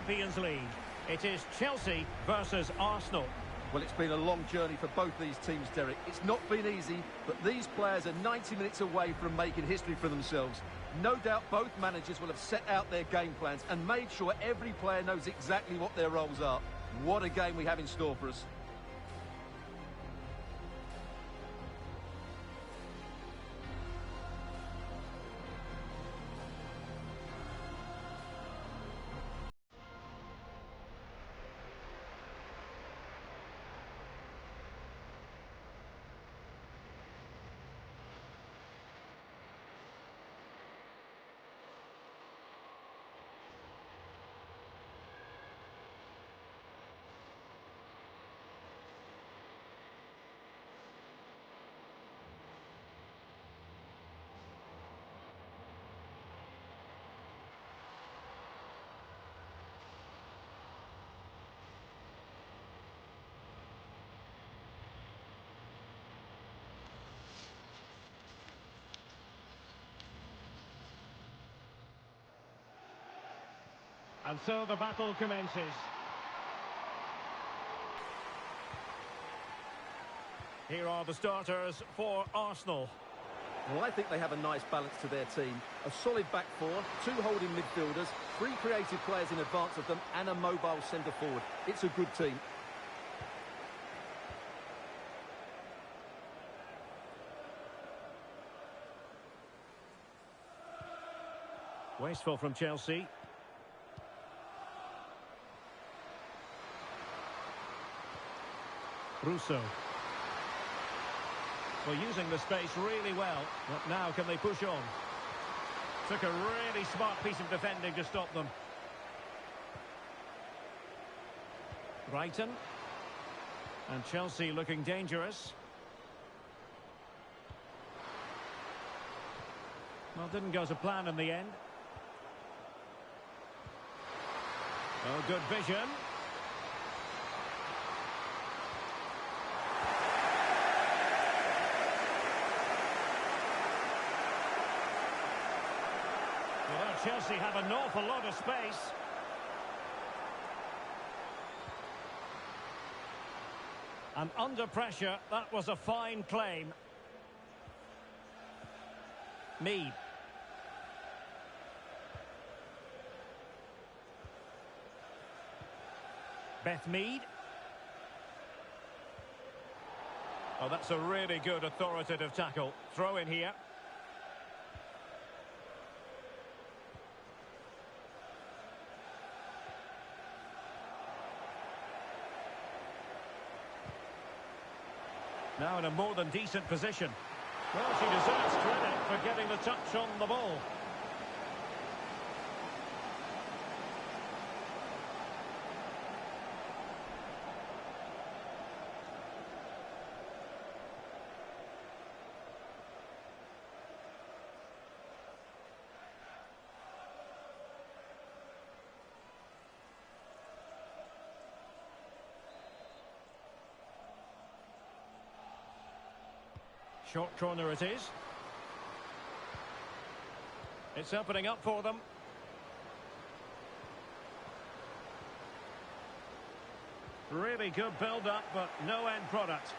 Champions League. It is Chelsea versus Arsenal. Well, it's been a long journey for both these teams, Derek. It's not been easy, but these players are 90 minutes away from making history for themselves. No doubt both managers will have set out their game plans and made sure every player knows exactly what their roles are. What a game we have in store for us. And so the battle commences. Here are the starters for Arsenal. Well, I think they have a nice balance to their team. A solid back four, two holding midfielders, three creative players in advance of them, and a mobile centre-forward. It's a good team. Wasteful from Chelsea. Russo. Well, using the space really well. But now can they push on? Took a really smart piece of defending to stop them. Brighton. And Chelsea looking dangerous. Well, didn't go to plan in the end. Oh, good vision. Well, Chelsea have an awful lot of space. And under pressure, that was a fine claim. Mead. Beth Mead. Oh, that's a really good authoritative tackle. Throw in here. Now in a more than decent position. Well, she deserves credit for getting the touch on the ball. Short corner it is. It's opening up for them. Really good build-up, but no end product.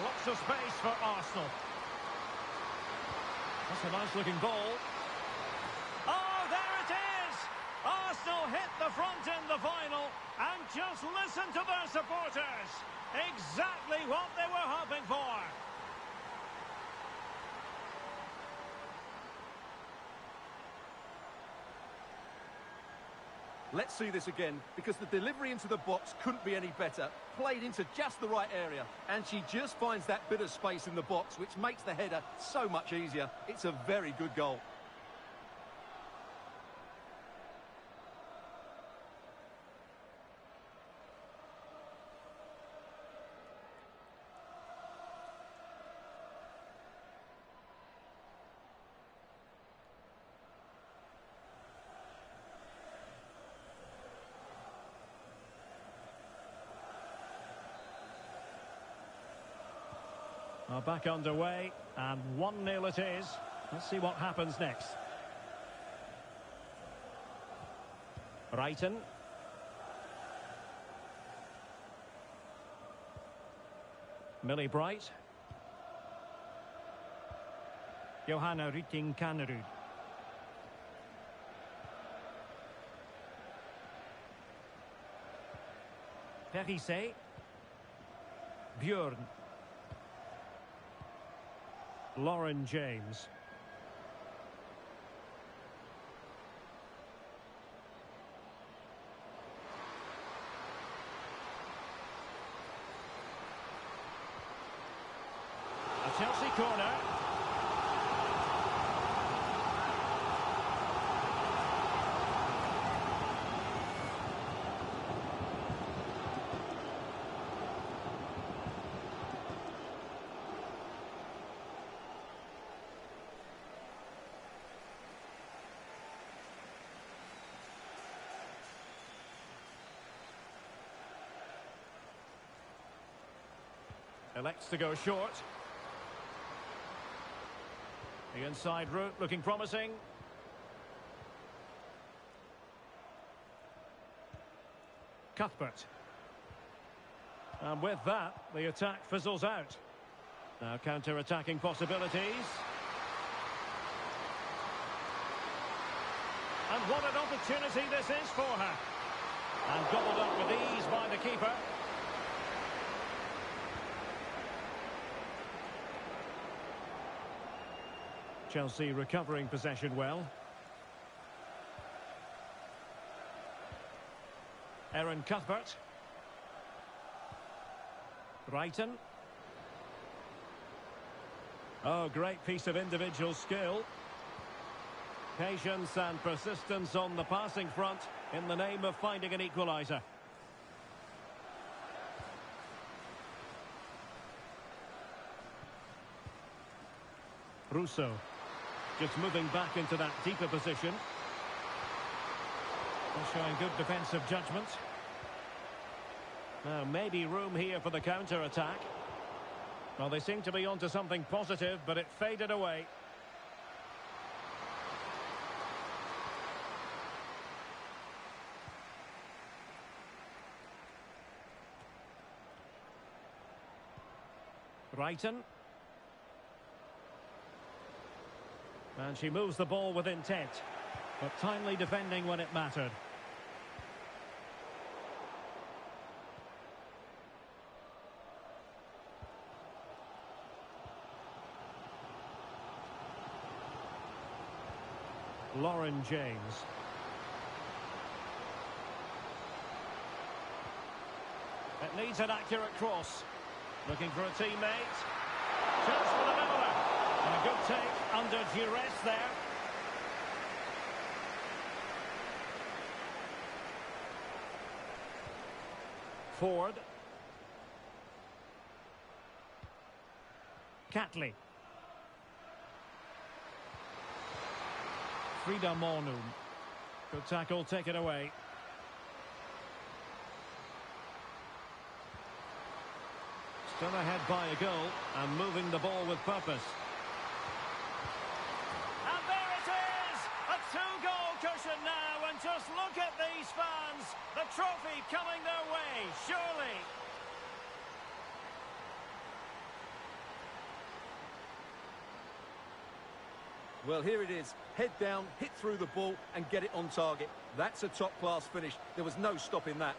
Lots of space for Arsenal. That's a nice-looking ball. Oh, there it is! Arsenal hit the front in the final, and just listen to their supporters. Exactly what they were hoping for. Let's see this again, because the delivery into the box couldn't be any better. Played into just the right area, and she just finds that bit of space in the box, which makes the header so much easier. It's a very good goal. Back underway, and 1-0 it is. Let's see what happens next. Brighton. Millie Bright. Johanna Rytting Kanerud. Perisset. Björn. Lauren James. A Chelsea corner. Elects to go short. The inside route looking promising. Cuthbert. And with that, the attack fizzles out. Now counter-attacking possibilities. And what an opportunity this is for her. And gobbled up with ease by the keeper. Chelsea recovering possession well. Erin Cuthbert. Brighton. Oh, great piece of individual skill. Patience and persistence on the passing front in the name of finding an equaliser. Russo. Just moving back into that deeper position. Showing good defensive judgment. Now, maybe room here for the counter-attack. Well, they seem to be onto something positive, but it faded away. Brighton. And she moves the ball with intent, but timely defending when it mattered. Lauren James. It needs an accurate cross. Looking for a teammate. Chance for the leveller. And a good take under duress there. Ford. Catley. Frida Mornum. Good tackle, take it away. Still ahead by a goal and moving the ball with purpose. And there it is! A two-goal cushion now, and just look at these fans. The trophy coming their way, surely. Well, here it is. Head down, hit through the ball and get it on target. That's a top-class finish. There was no stopping that.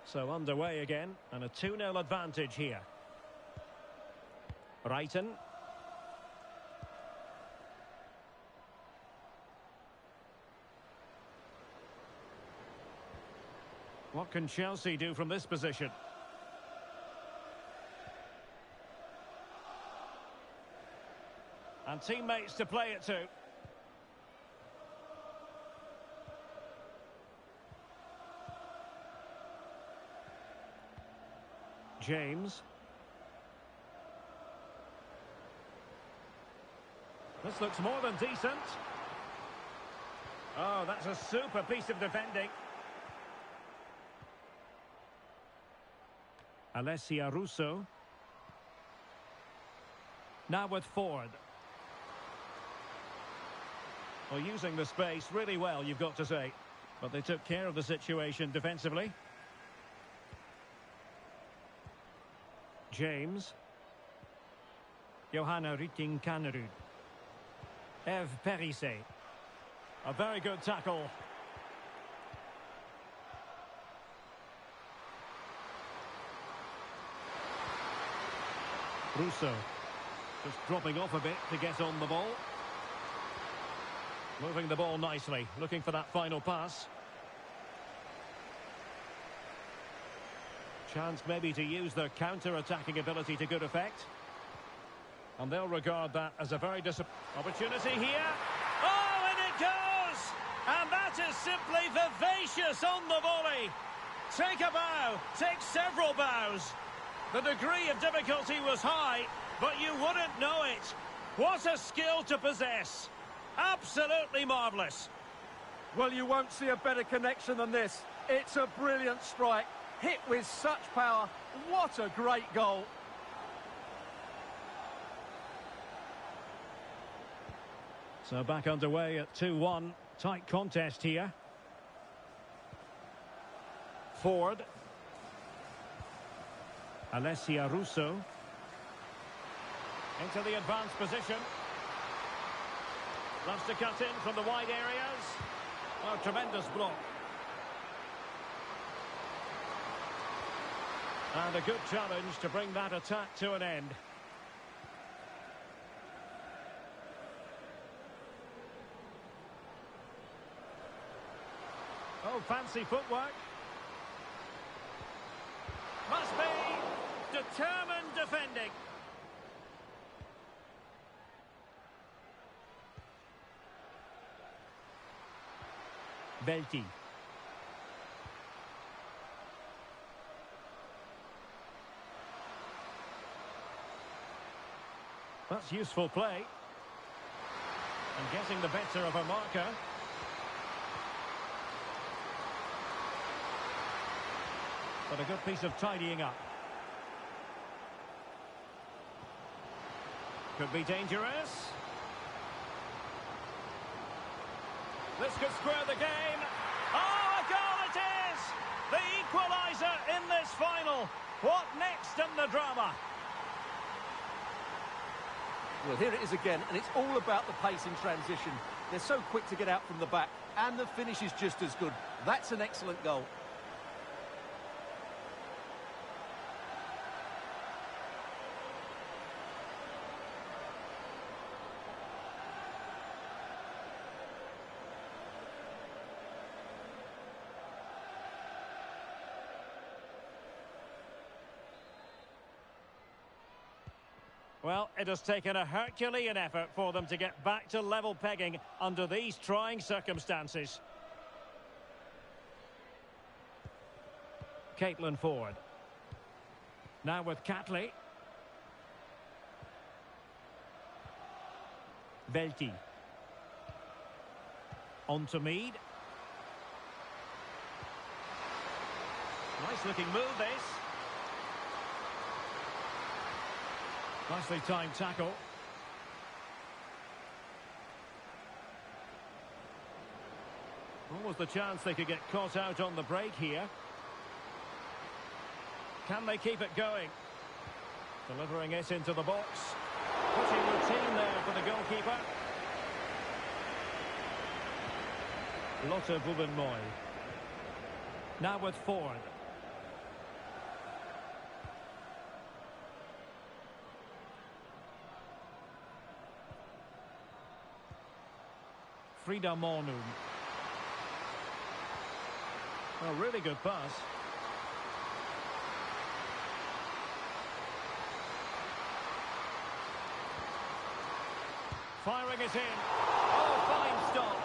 So underway again, and a 2-0 advantage here. Brighton. What can Chelsea do from this position? And teammates to play it to. James. This looks more than decent. Oh, that's a super piece of defending. Alessia Russo. Now with Ford. Well, using the space really well, you've got to say. But they took care of the situation defensively. James. Johanna Rytting-Kanerud. Eve Perisset. A very good tackle. Russo. Just dropping off a bit to get on the ball. Moving the ball nicely, looking for that final pass. Chance maybe to use their counter-attacking ability to good effect. And they'll regard that as a very opportunity here. Oh, and it goes! And that is simply vivacious on the volley. Take a bow, take several bows. The degree of difficulty was high, but you wouldn't know it. What a skill to possess. Absolutely marvellous. Well, you won't see a better connection than this. It's a brilliant strike. Hit with such power. What a great goal. So back underway at 2-1. Tight contest here. Ford. Alessia Russo. Into the advanced position. Loves to cut in from the wide areas. Oh, tremendous block. And a good challenge to bring that attack to an end. Oh, fancy footwork. Must be determined defending. Belti. That's useful play. And getting the better of a marker. But a good piece of tidying up. Could be dangerous. This could square the game. Oh, a goal it is! The equaliser in this final. What next in the drama? Well, here it is again, and it's all about the pace in transition. They're so quick to get out from the back, and the finish is just as good. That's an excellent goal. Well, it has taken a Herculean effort for them to get back to level pegging under these trying circumstances. Caitlin Ford. Now with Catley. Belti. On to Mead. Nice looking move this. Nicely timed tackle. What was the chance they could get caught out on the break here? Can they keep it going? Delivering it into the box. Putting routine there for the goalkeeper. Lotte Bubenmoy. Now with Ford. Frida Mornum. A really good pass. Firing it in. Oh, fine stop.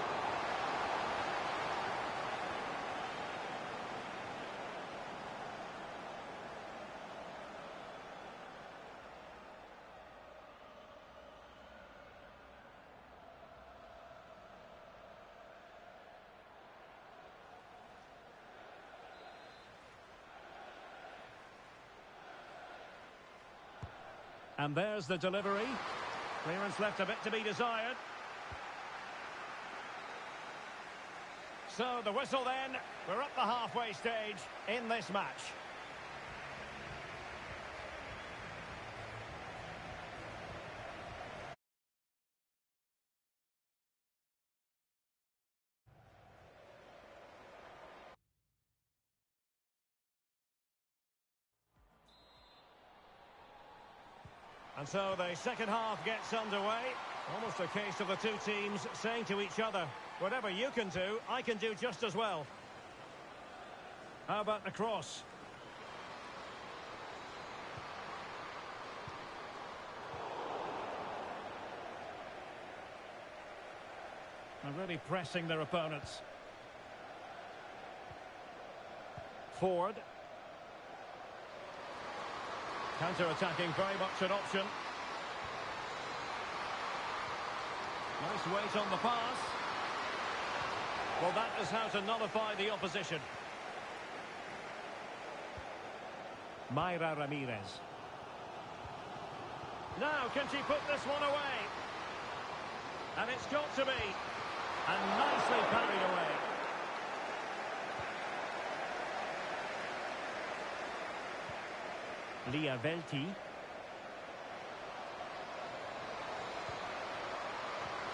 And there's the delivery. Clearance left a bit to be desired. So the whistle then. We're at the halfway stage in this match. And so the second half gets underway. Almost a case of the two teams saying to each other, whatever you can do, I can do just as well. How about the cross? And really pressing their opponents. Ford. Counter-attacking, very much an option. Nice weight on the pass. Well, that is how to nullify the opposition. Mayra Ramirez. Now, can she put this one away? And it's got to be. And nicely parried away. Lia Velti.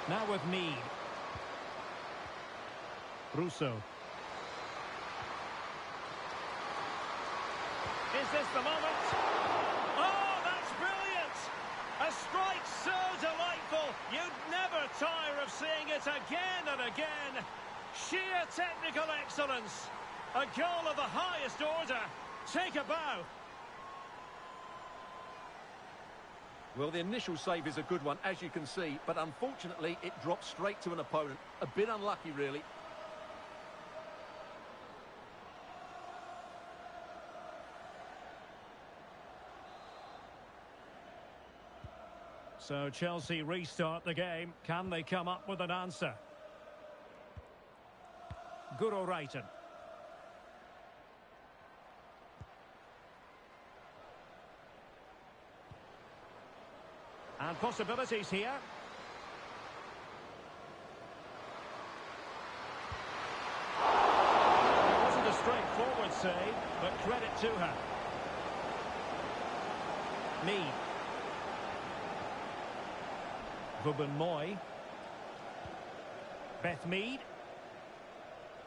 Now with Mead. Russo. Is this the moment? Oh, that's brilliant! A strike so delightful, you'd never tire of seeing it again and again. Sheer technical excellence. A goal of the highest order. Take a bow. Well, the initial save is a good one, as you can see, but unfortunately it dropped straight to an opponent. A bit unlucky, really. So Chelsea restart the game. Can they come up with an answer? Guro Reiten. And possibilities here. It wasn't a straightforward save, but credit to her. Mead. Ruben Moy. Beth Mead.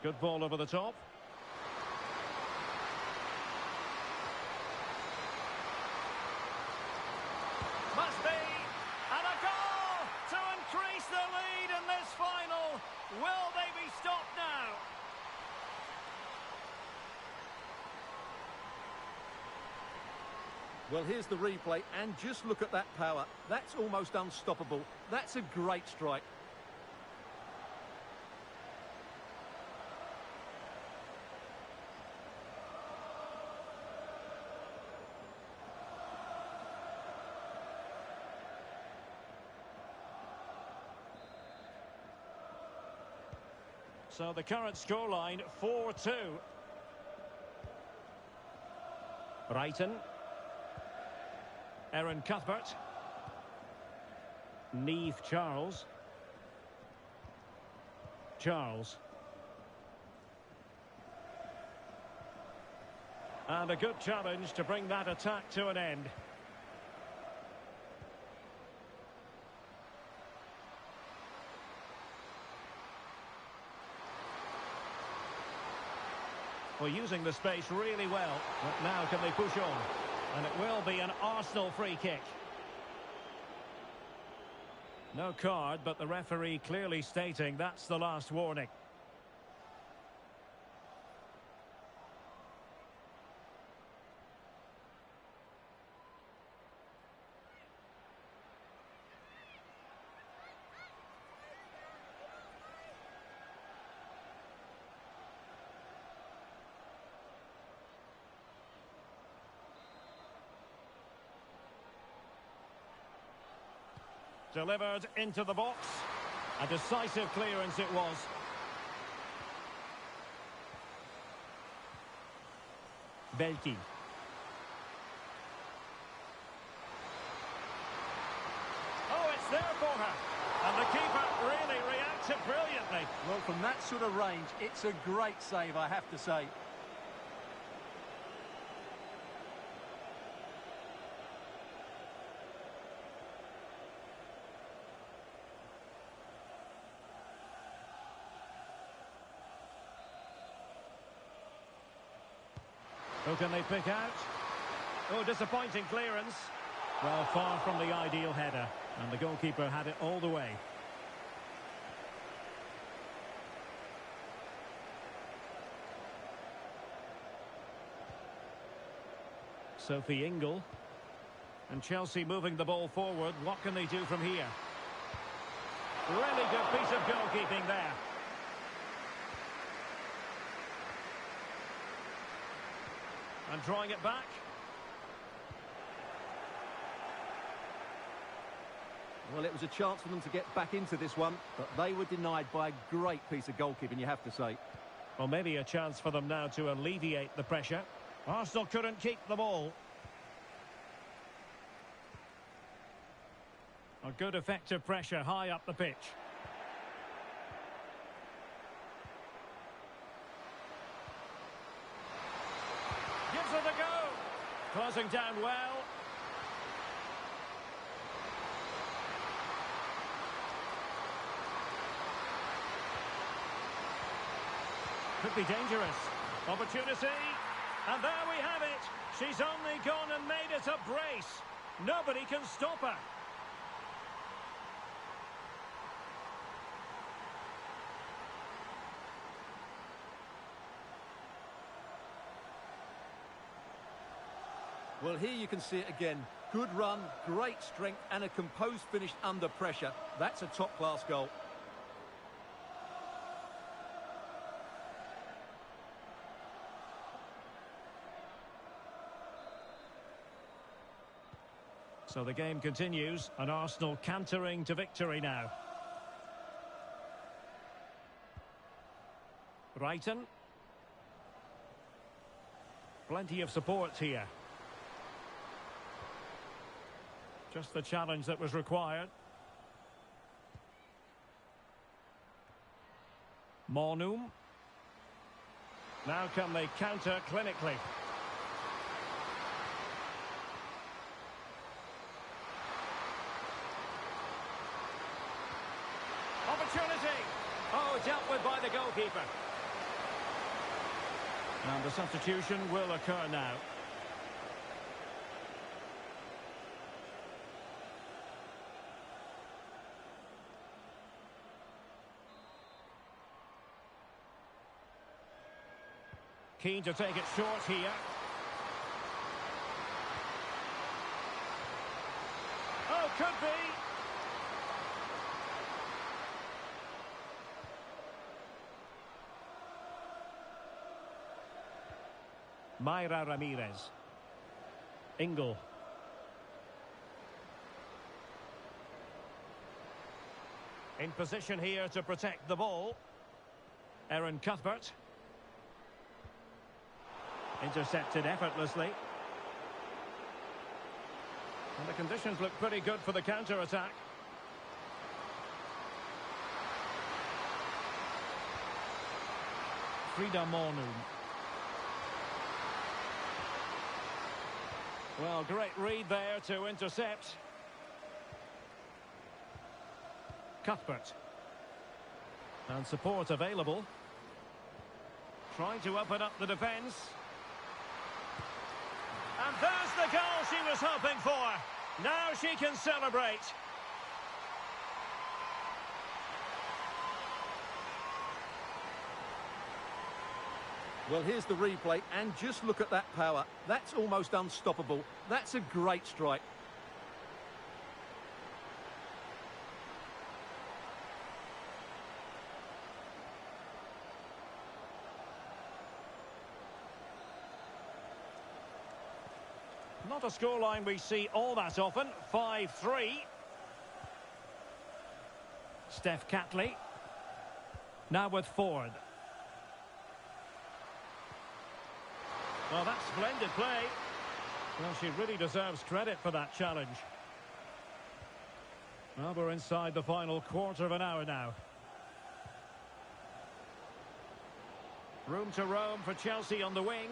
Good ball over the top. Must be. And a goal to increase the lead in this final. Will they be stopped now? Well, here's the replay, and just look at that power. That's almost unstoppable. That's a great strike. So the current scoreline, 4-2. Brighton. Aaron Cuthbert. Neve Charles. Charles. And a good challenge to bring that attack to an end. Well, using the space really well. But now can they push on? And it will be an Arsenal free kick. No card, but the referee clearly stating that's the last warning. Delivered into the box. A decisive clearance it was. Belki. that sort of range, it's a great save, I have to say. Who can they pick out? Oh, disappointing clearance. Well, far from the ideal header. And the goalkeeper had it all the way. Sophie Ingle. And Chelsea moving the ball forward. What can they do from here? Really good piece of goalkeeping there. And drawing it back. Well, it was a chance for them to get back into this one, but they were denied by a great piece of goalkeeping, you have to say. Well, maybe a chance for them now to alleviate the pressure. Arsenal couldn't keep the ball. A good effective pressure high up the pitch. Gives it a go. Closing down well. Could be dangerous. Opportunity. And there we have it. She's only gone and made it a brace. Nobody can stop her. Well, here you can see it again. Good run, great strength, and a composed finish under pressure. That's a top-class goal. So the game continues, and Arsenal cantering to victory now. Brighton. Plenty of support here. Just the challenge that was required. Mornum. Now can they counter clinically? Opportunity. Oh, dealt with by the goalkeeper. And the substitution will occur now. Keen to take it short here. Oh, could be. Mayra Ramirez. Ingle. In position here to protect the ball. Erin Cuthbert. Intercepted effortlessly. And the conditions look pretty good for the counter-attack. Frida Mornum. Well, great read there to intercept. Cuthbert. And support available. Trying to open up the defence. And there's the goal she was hoping for. Now she can celebrate. Well, here's the replay, and just look at that power. That's almost unstoppable. That's a great strike. Not a scoreline we see all that often. 5-3. Steph Catley. Now with Ford. Well, that's splendid play. Well, she really deserves credit for that challenge. Well, we're inside the final quarter of an hour now. Room to roam for Chelsea on the wing.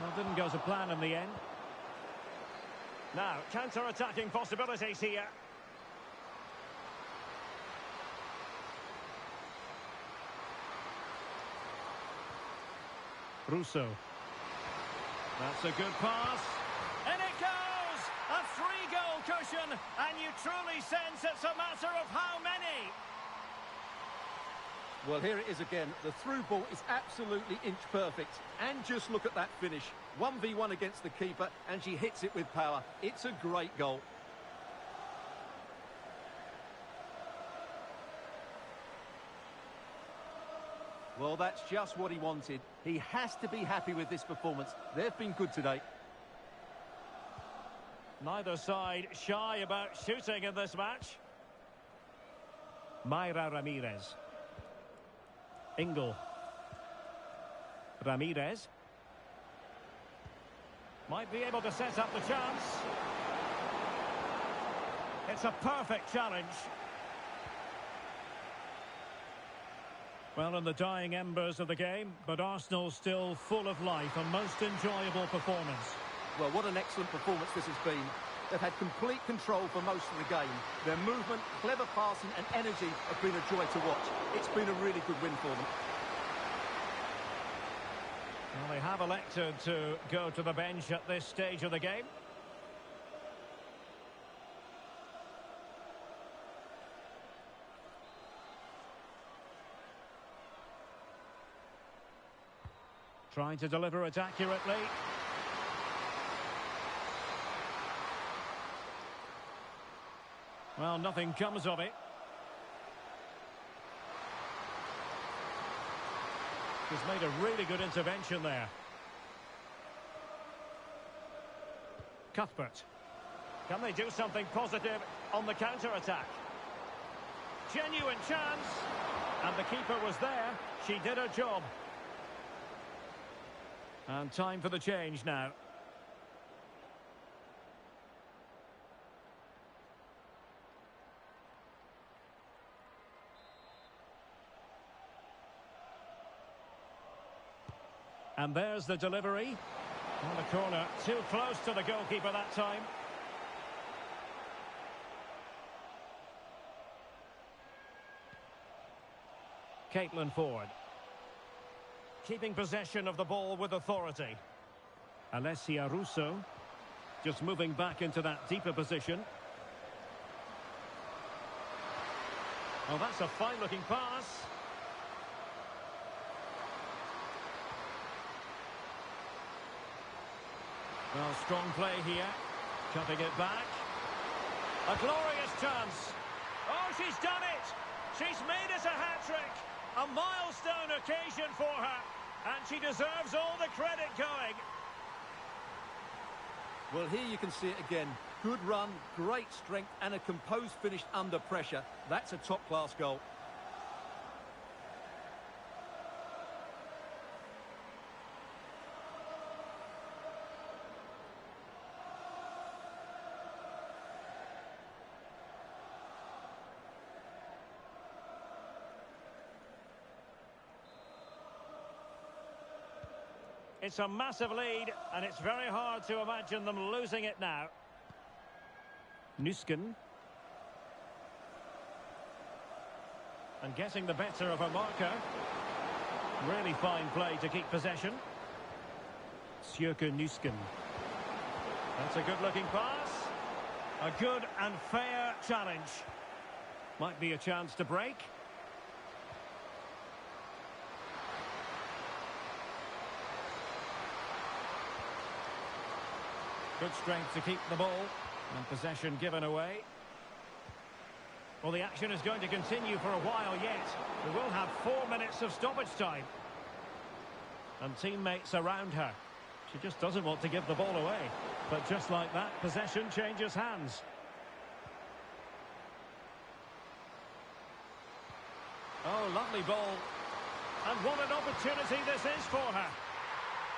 Well, didn't go to plan in the end. Now, counter-attacking possibilities here. Russo. That's a good pass. And it goes! A 3-goal cushion, and you truly sense it's a matter of how many. Well, here it is again. The through ball is absolutely inch perfect. And just look at that finish. 1v1 against the keeper, and she hits it with power. It's a great goal. Well, that's just what he wanted. He has to be happy with this performance. They've been good today. Neither side shy about shooting in this match. Mayra Ramirez. Ingle. Ramirez. Might be able to set up the chance. It's a perfect challenge. Well, in the dying embers of the game, but Arsenal still full of life, a most enjoyable performance. Well, what an excellent performance this has been. They've had complete control for most of the game. Their movement, clever passing and energy have been a joy to watch. It's been a really good win for them. Well, they have elected to go to the bench at this stage of the game. Trying to deliver it accurately. Well, nothing comes of it. He's made a really good intervention there. Cuthbert. Can they do something positive on the counter-attack? Genuine chance. And the keeper was there. She did her job. And time for the change now. And there's the delivery. On the corner, too close to the goalkeeper that time. Caitlin Ford. Keeping possession of the ball with authority. Alessia Russo. Just moving back into that deeper position. Oh, that's a fine-looking pass. Well, strong play here. Cutting it back. A glorious chance. Oh, she's done it. She's made it a hat-trick. A milestone occasion for her. And she deserves all the credit going. Well, here you can see it again. Good run, great strength, and a composed finish under pressure. That's a top-class goal. It's a massive lead, and it's very hard to imagine them losing it now. Nusken. And getting the better of a marker. Really fine play to keep possession. Sjöke Nusken. That's a good-looking pass. A good and fair challenge. Might be a chance to break. Good strength to keep the ball. And possession given away. Well, the action is going to continue for a while yet. We will have 4 minutes of stoppage time. And teammates around her. She just doesn't want to give the ball away. But just like that, possession changes hands. Oh, lovely ball. And what an opportunity this is for her.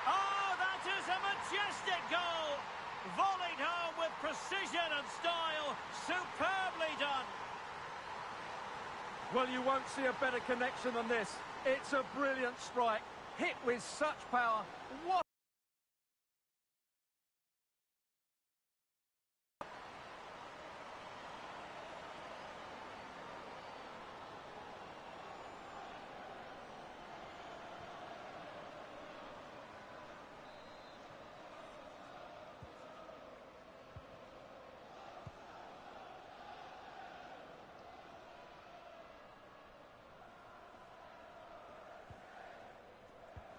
Oh, that is a majestic goal. Volleyed home with precision and style. Superbly done. Well, you won't see a better connection than this. It's a brilliant strike, hit with such power. What?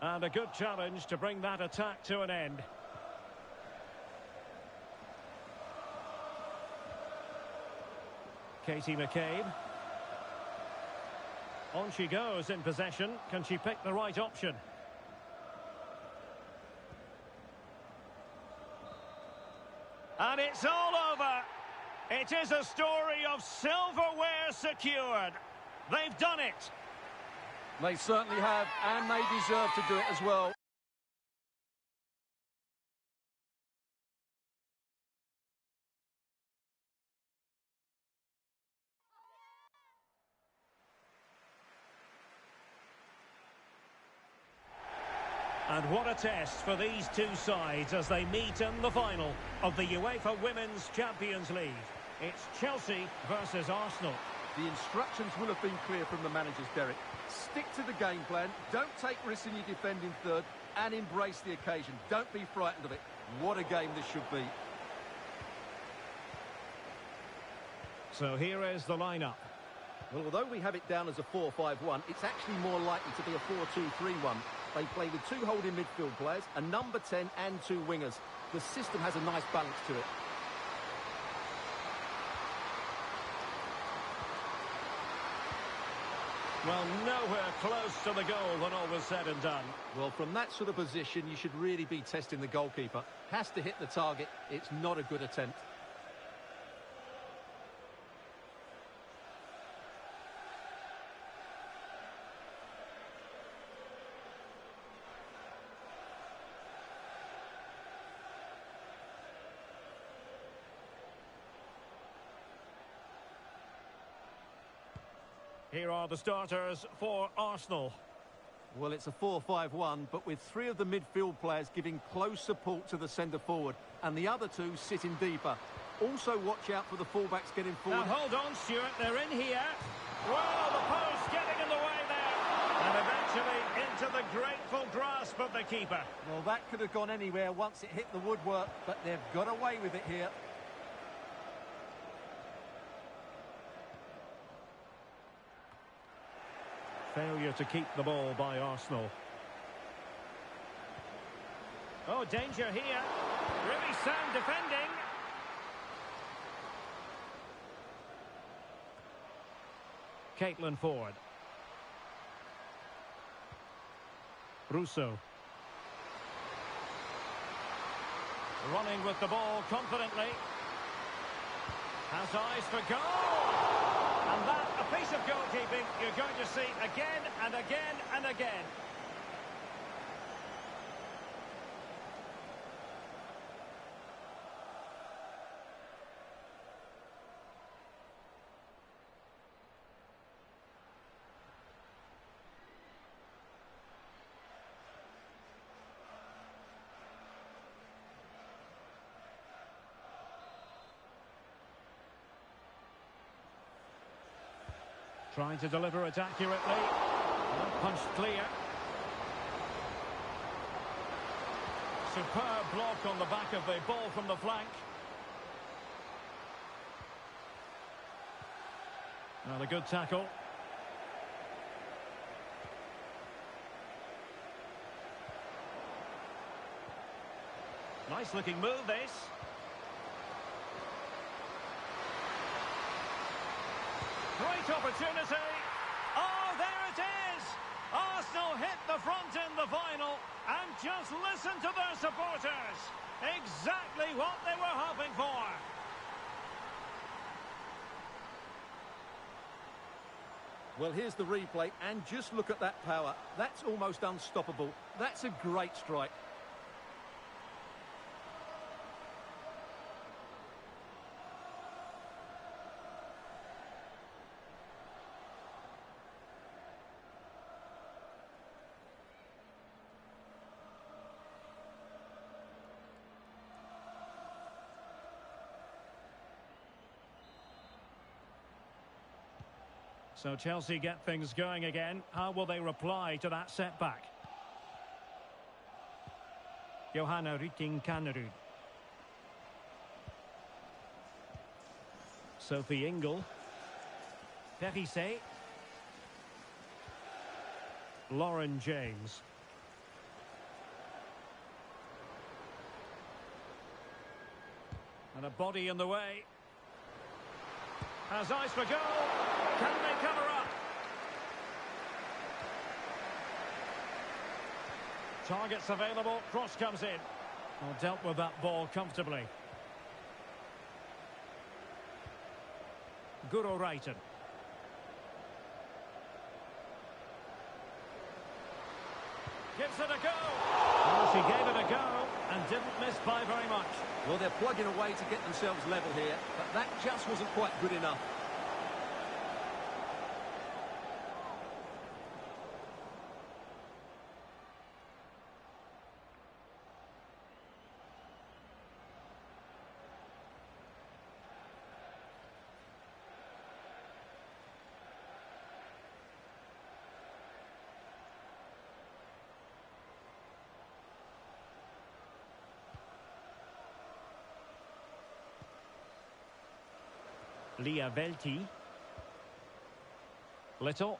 And a good challenge to bring that attack to an end. Katie McCabe. On she goes in possession. Can she pick the right option? And it's all over. It is a story of silverware secured. They've done it. They certainly have, and they deserve to do it as well. And what a test for these two sides as they meet in the final of the UEFA Women's Champions League. It's Chelsea versus Arsenal. The instructions will have been clear from the managers, Derek. Stick to the game plan, don't take risks in your defending third, and embrace the occasion. Don't be frightened of it. What a game this should be. So here is the lineup. Well, although we have it down as a 4-5-1, it's actually more likely to be a 4-2-3-1. They play with two holding midfield players, a number 10 and two wingers. The system has a nice balance to it. Well, nowhere close to the goal when all was said and done. Well, from that sort of position, you should really be testing the goalkeeper. Has to hit the target. It's not a good attempt. Here are the starters for Arsenal. Well, it's a 4-5-1, but with three of the midfield players giving close support to the centre-forward, and the other two sitting deeper. Also, watch out for the fullbacks getting forward. Now, hold on, Stuart, they're in here. Well, the post getting in the way there. And eventually into the grateful grasp of the keeper. Well, that could have gone anywhere once it hit the woodwork, but they've got away with it here. Failure to keep the ball by Arsenal. Oh, danger here. Really sound defending. Caitlin Ford. Russo. Running with the ball confidently. Has eyes for goal. And that, a piece of goalkeeping you're going to see again and again and again. Trying to deliver it accurately. Punched clear. Superb block on the back of the ball from the flank. And a good tackle. Nice looking move, this. Great opportunity. Oh, there it is. Arsenal hit the front in the final. And just listen to their supporters. Exactly what they were hoping for. Well, here's the replay, and just look at that power. That's almost unstoppable. That's a great strike. So Chelsea get things going again. How will they reply to that setback? Johanna Rytting-Kanerud. Sophie Ingle. Perisset. Lauren James. And a body in the way. Has eyes for goal. Can they cover up? Targets available. Cross comes in. Well, dealt with that ball comfortably. Guro Reiten. Gives it a go. Well, she gave it a go and didn't miss by very much. Well, they're plugging away to get themselves level here, but that just wasn't quite good enough. Lia Velti. Little.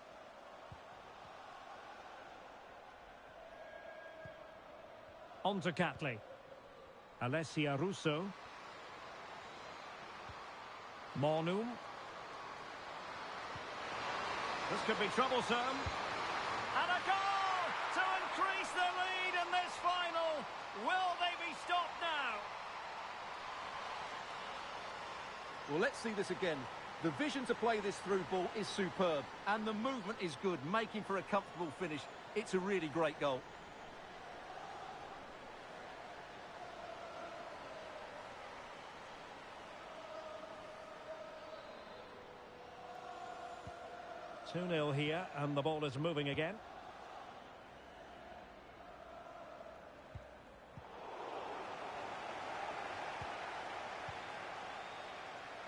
On to Catley. Alessia Russo. Mornum. This could be troublesome. And a goal to increase the lead in this final. Will they be stopped now? Well, let's see this again. The vision to play this through ball is superb, and the movement is good, making for a comfortable finish. It's a really great goal. Two 0 here, and the ball is moving again.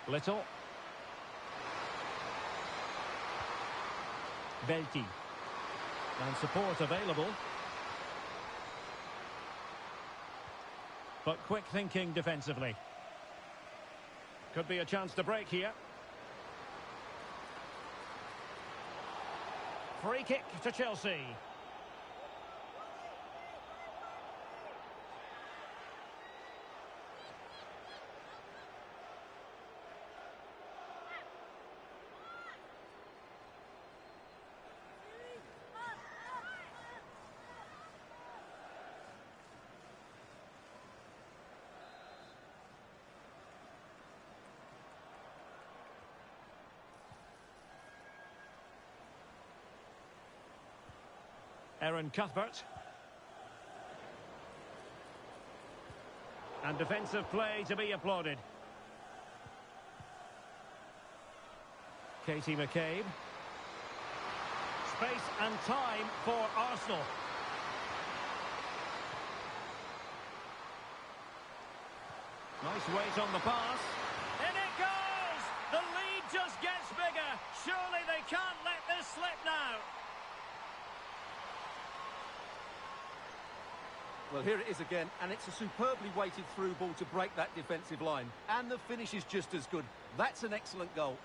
Little. Velti. And support available. But quick thinking defensively. Could be a chance to break here. Free kick to Chelsea. Erin Cuthbert. And defensive play to be applauded. Katie McCabe. Space and time for Arsenal. Nice weight on the pass. In it goes! The lead just gets bigger. Surely they can't let this slip now. Well, here it is again, and it's a superbly weighted through ball to break that defensive line. And the finish is just as good. That's an excellent goal.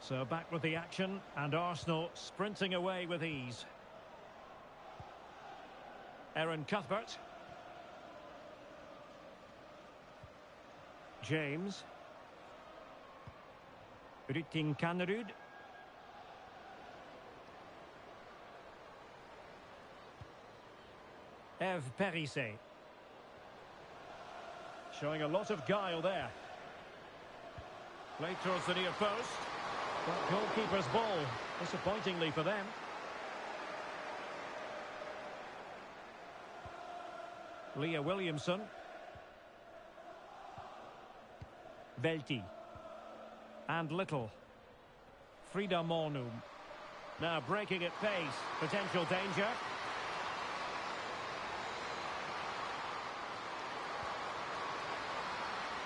So back with the action, and Arsenal sprinting away with ease. Erin Cuthbert. James. Rytting-Kanerud. Eve Perisset. Showing a lot of guile there. Played towards the near post. But goalkeeper's ball, disappointingly for them. Leah Williamson. Velti. And Little. Frida Mornum. Now breaking at pace. Potential danger.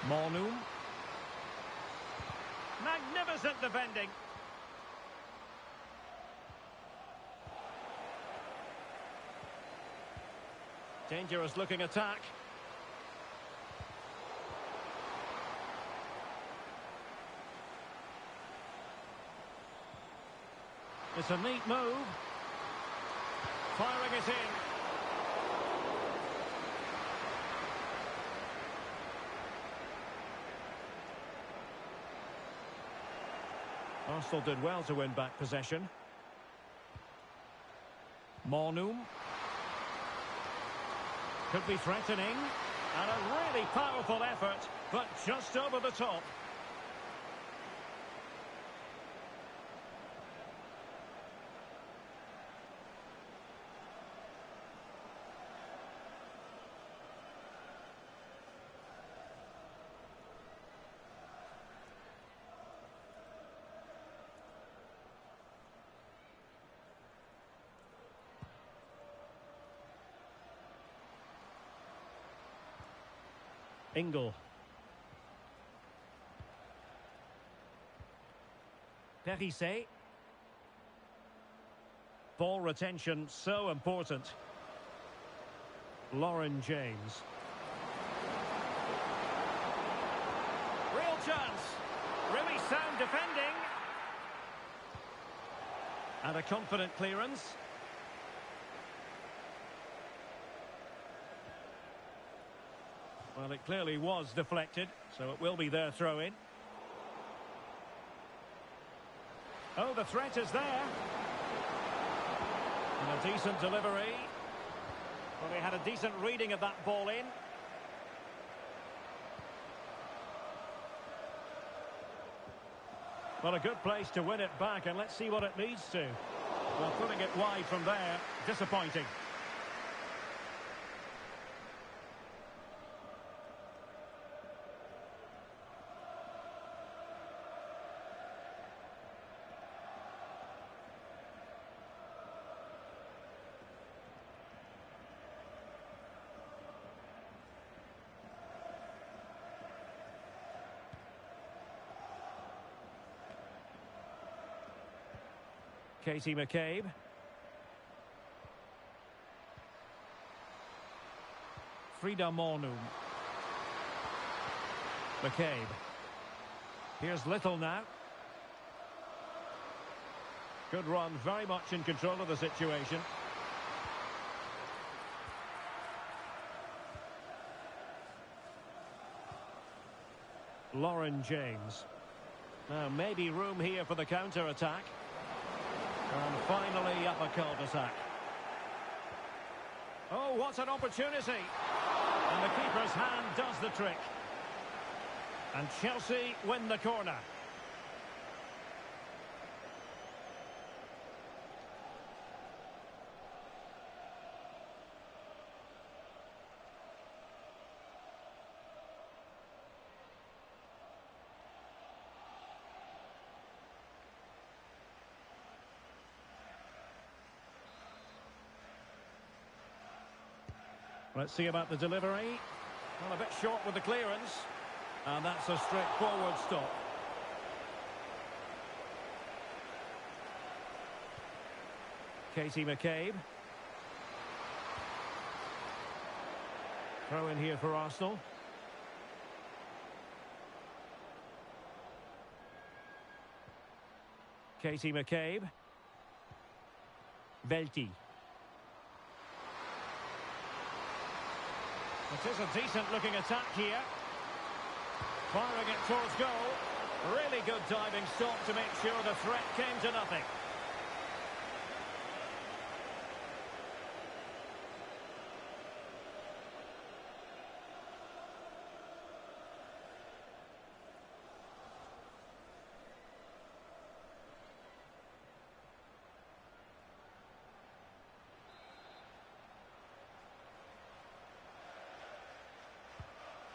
Mornum. Magnificent defending. Dangerous looking attack. It's a neat move. Firing it in. Arsenal did well to win back possession. Mornum. Could be threatening. And a really powerful effort, but just over the top. Ingle. Perissé. Ball retention so important. Lauren James. Real chance. Really sound defending. And a confident clearance. Well, it clearly was deflected, so it will be their throw-in. Oh, the threat is there. And a decent delivery. Well, they had a decent reading of that ball in. Well, a good place to win it back, and let's see what it leads to. Well, putting it wide from there, disappointing. Katie McCabe. Frida Mornum. McCabe. Here's Little now. Good run, very much in control of the situation. Lauren James. Now maybe room here for the counter-attack. And finally up a cul-de-sac. Oh, what an opportunity. And the keeper's hand does the trick. And Chelsea win the corner. Let's see about the delivery. Well, a bit short with the clearance. And that's a straightforward stop. Katie McCabe. Throw in here for Arsenal. Katie McCabe. Velti. It is a decent-looking attack here. Firing it towards goal. Really good diving stop to make sure the threat came to nothing.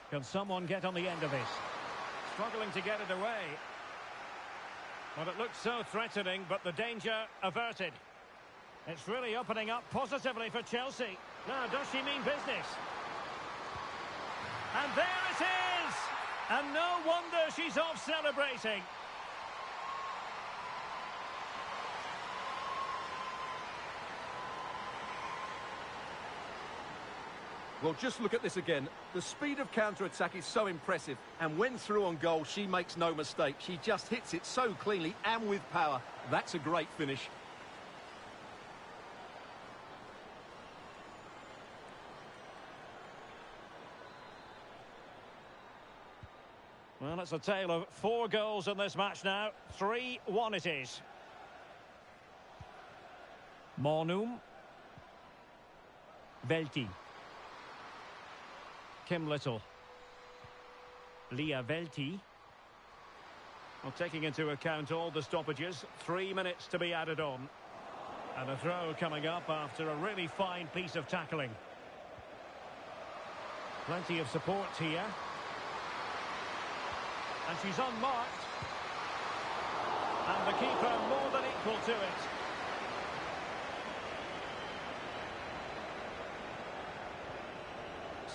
Can someone get on the end of this? Struggling to get it away. Well, it looks so threatening, but the danger averted. It's really opening up positively for Chelsea. Now, does she mean business? And there it is! And no wonder she's off celebrating. Well, just look at this again. The speed of counter-attack is so impressive. And when through on goal, she makes no mistake. She just hits it so cleanly and with power. That's a great finish. Well, it's a tale of 4 goals in this match now. 3-1 it is. Monum. Velti. Kim Little. Leah Velti. Well, taking into account all the stoppages, 3 minutes to be added on. And a throw coming up after a really fine piece of tackling. Plenty of support here. And she's unmarked. And the keeper more than equal to it.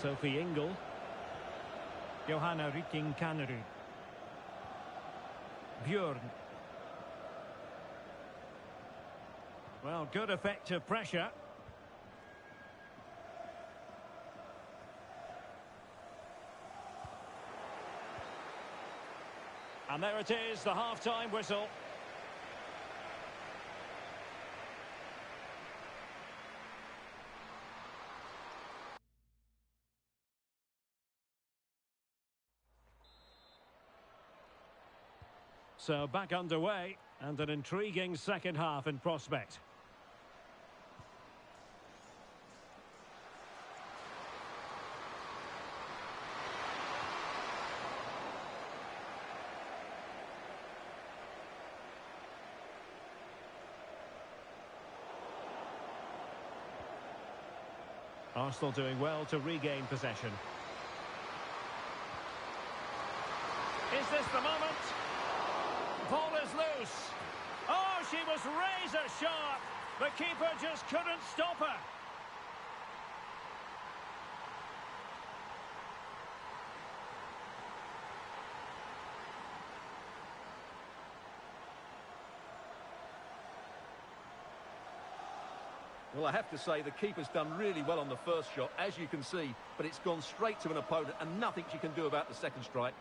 Sophie Ingle. Johanna Rytting Kanerud. Björn. Well, good effective pressure. And there it is, the half-time whistle. So back underway, and an intriguing second half in prospect. Arsenal doing well to regain possession. Is this the moment? Ball is loose. Oh, she was razor sharp. The keeper just couldn't stop her. Well, I have to say the keeper's done really well on the first shot, as you can see, but it's gone straight to an opponent and nothing she can do about the second strike.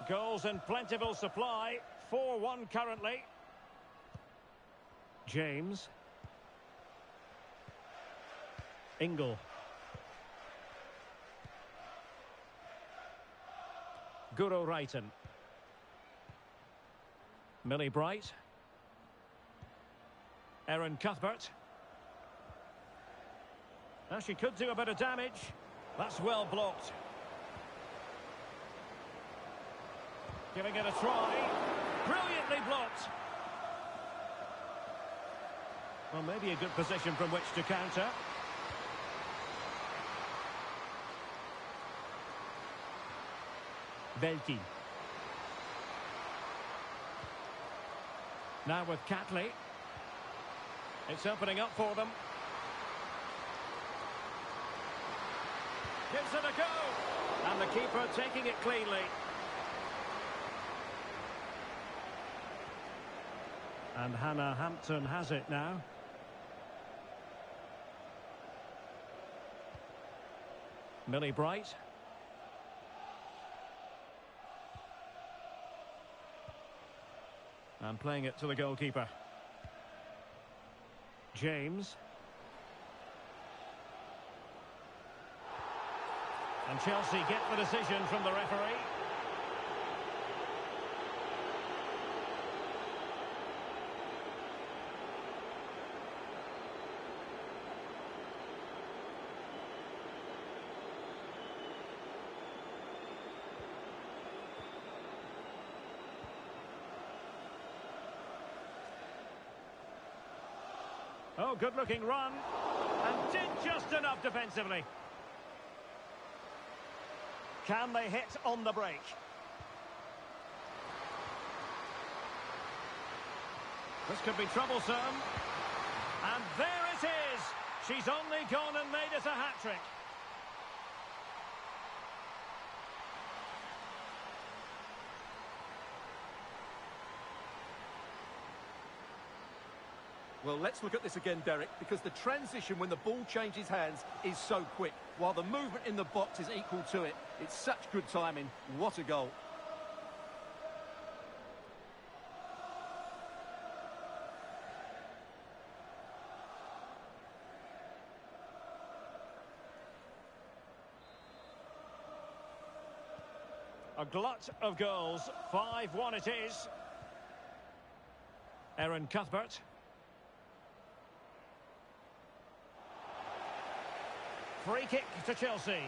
Goals in plentiful supply. 4-1 currently. James. Ingle. Guro Reiten. Millie Bright. Erin Cuthbert. Now she could do a bit of damage. That's well blocked. Giving it a try. Brilliantly blocked. Well, maybe a good position from which to counter. Velti. Now with Catley. It's opening up for them. Gives it a go. And the keeper taking it cleanly. And Hannah Hampton has it now. Millie Bright. And playing it to the goalkeeper. James. And Chelsea get the decision from the referee. Oh, good-looking run. And did just enough defensively. Can they hit on the break? This could be troublesome. And there it is. She's only gone and made it a hat-trick. Well, let's look at this again, Derek, because the transition when the ball changes hands is so quick, while the movement in the box is equal to it. It's such good timing. What a goal. A glut of goals. 5-1 it is. Erin Cuthbert. Free kick to Chelsea.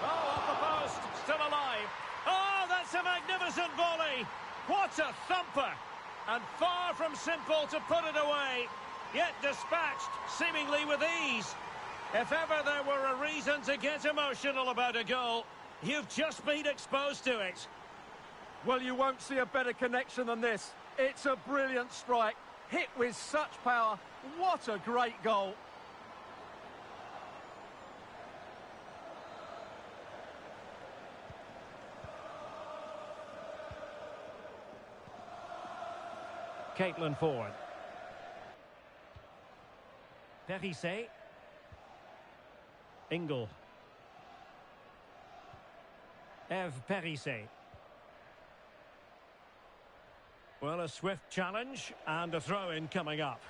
Oh, off the post. Still alive. Oh, that's a magnificent volley. What a thumper. And far from simple to put it away. Yet dispatched, seemingly with ease. If ever there were a reason to get emotional about a goal, you've just been exposed to it. Well, you won't see a better connection than this. It's a brilliant strike, hit with such power. What a great goal. Caitlin Ford. Perisset. Ingle. Eve Perisset. Well, a swift challenge and a throw-in coming up.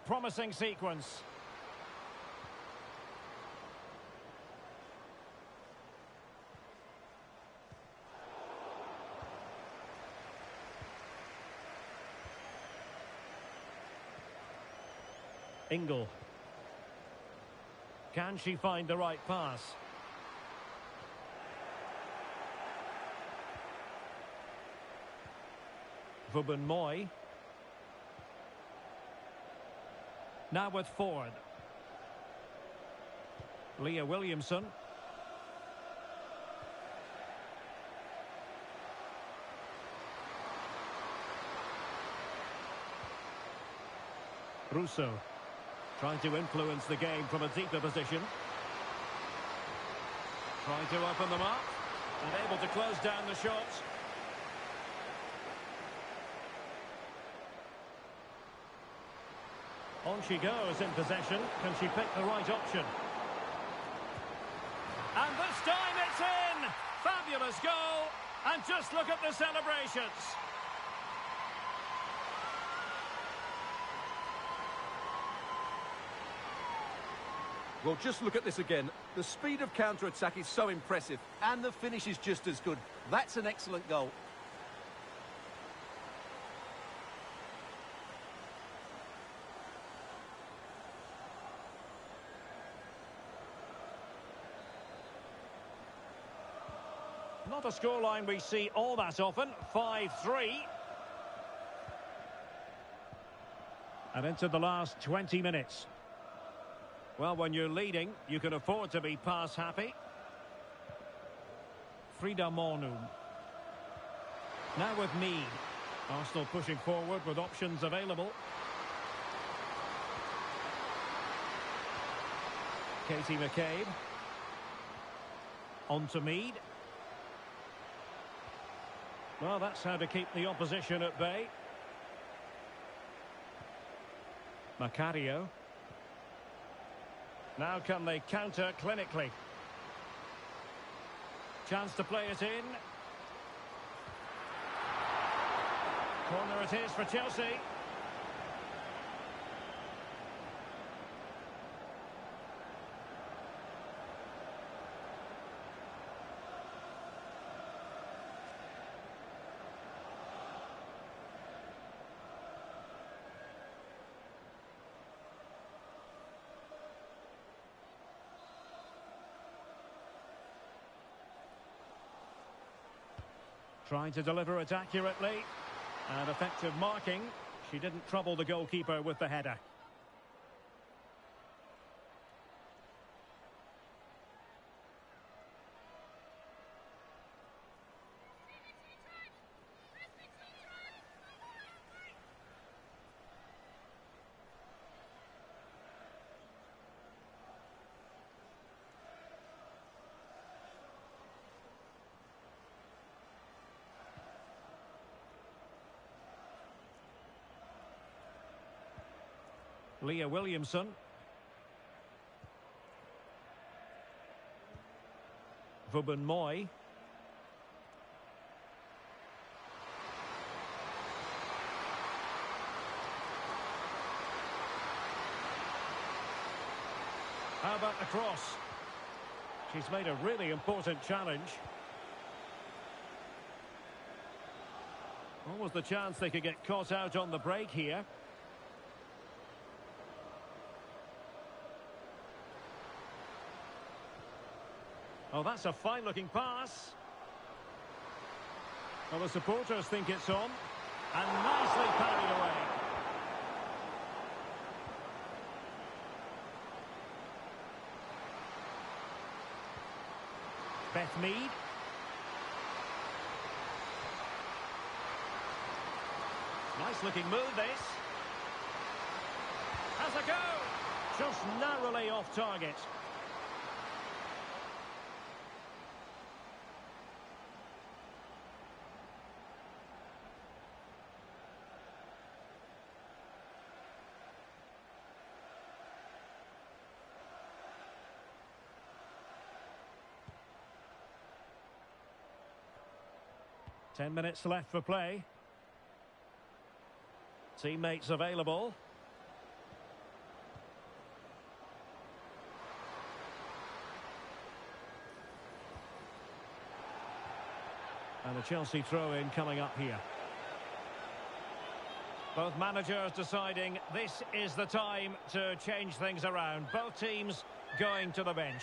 Promising sequence. Ingle. Can she find the right pass? Vauban-Moy. Now with Ford. Leah Williamson. Russo. Trying to influence the game from a deeper position. Trying to open them up. And able to close down the shots. On she goes in possession. Can she pick the right option? And this time it's in! Fabulous goal. And just look at the celebrations. Well, just look at this again. The speed of counter-attack is so impressive, and the finish is just as good. That's an excellent goal. Not a scoreline we see all that often. 5-3. And into the last 20 minutes. Well, when you're leading, you can afford to be pass happy. Frida Mornu. Now with Mead. Arsenal pushing forward with options available. Katie McCabe. On to Mead. Well, that's how to keep the opposition at bay. Macario. Now can they counter clinically? Chance to play it in. Corner it is for Chelsea. Trying to deliver it accurately. And effective marking. She didn't trouble the goalkeeper with the header. Leah Williamson. Vubun Moy. How about the cross? She's made a really important challenge. What was the chance they could get caught out on the break here? Oh, that's a fine-looking pass. Well, the supporters think it's on. And nicely parried away. Beth Mead. Nice-looking move, this. Has a go. Just narrowly off target. Ten minutes left for play. Teammates available. And a Chelsea throw-in coming up here. Both managers deciding this is the time to change things around. Both teams going to the bench.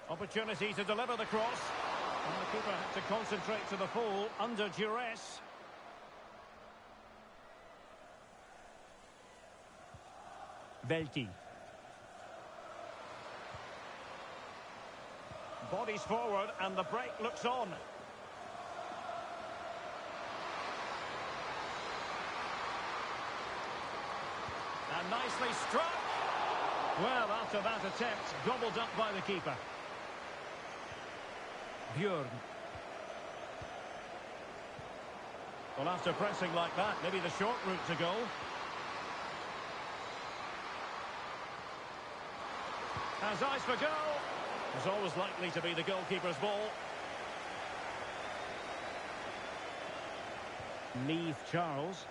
Opportunity to deliver the cross. And the keeper had to concentrate to the full under duress. Velti. Bodies forward and the break looks on. And nicely struck. Well, after that attempt, gobbled up by the keeper. Björn. Well, after pressing like that, maybe the short route to goal. Has eyes for goal. It's always likely to be the goalkeeper's ball. Neve Charles.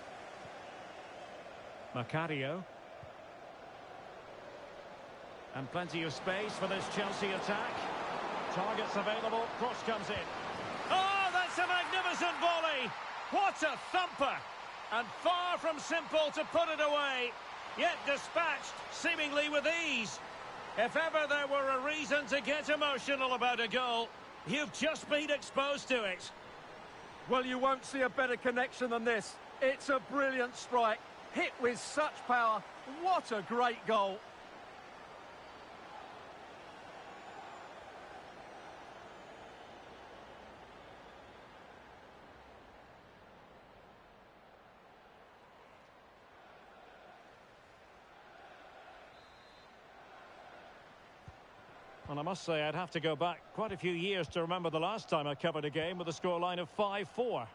Macario. And plenty of space for this Chelsea attack. Targets available, cross comes in. Oh, that's a magnificent volley! What a thumper! And far from simple to put it away, yet dispatched seemingly with ease. If ever there were a reason to get emotional about a goal, you've just been exposed to it. Well, you won't see a better connection than this. It's a brilliant strike, hit with such power. What a great goal! And I must say, I'd have to go back quite a few years to remember the last time I covered a game with a scoreline of 5-4.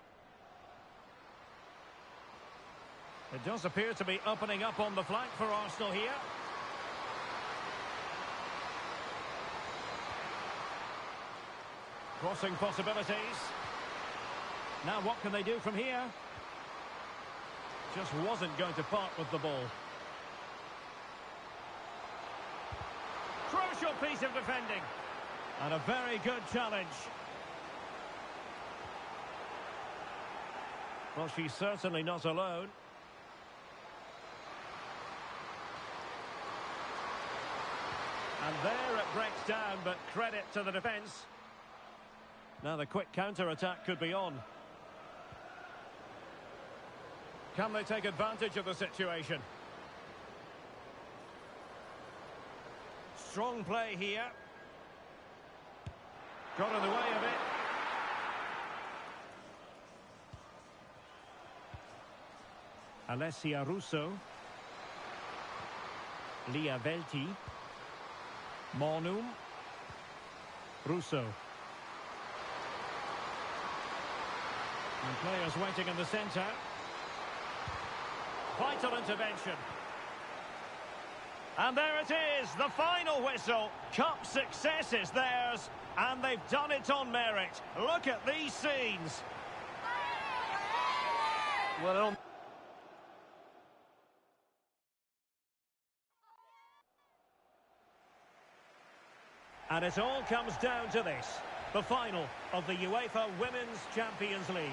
It does appear to be opening up on the flank for Arsenal here. Crossing possibilities. Now what can they do from here? Just wasn't going to part with the ball. Crucial piece of defending. And a very good challenge. Well, she's certainly not alone. And there it breaks down, but credit to the defence. Now the quick counter-attack could be on. Can they take advantage of the situation? Strong play here. Got in the way of it. Alessia Russo. Liavelti. Monum. Russo. And players waiting in the centre. Vital intervention. And there it is, the final whistle. Cup success is theirs, and they've done it on merit. Look at these scenes. Well on. And it all comes down to this, the final of the UEFA Women's Champions League.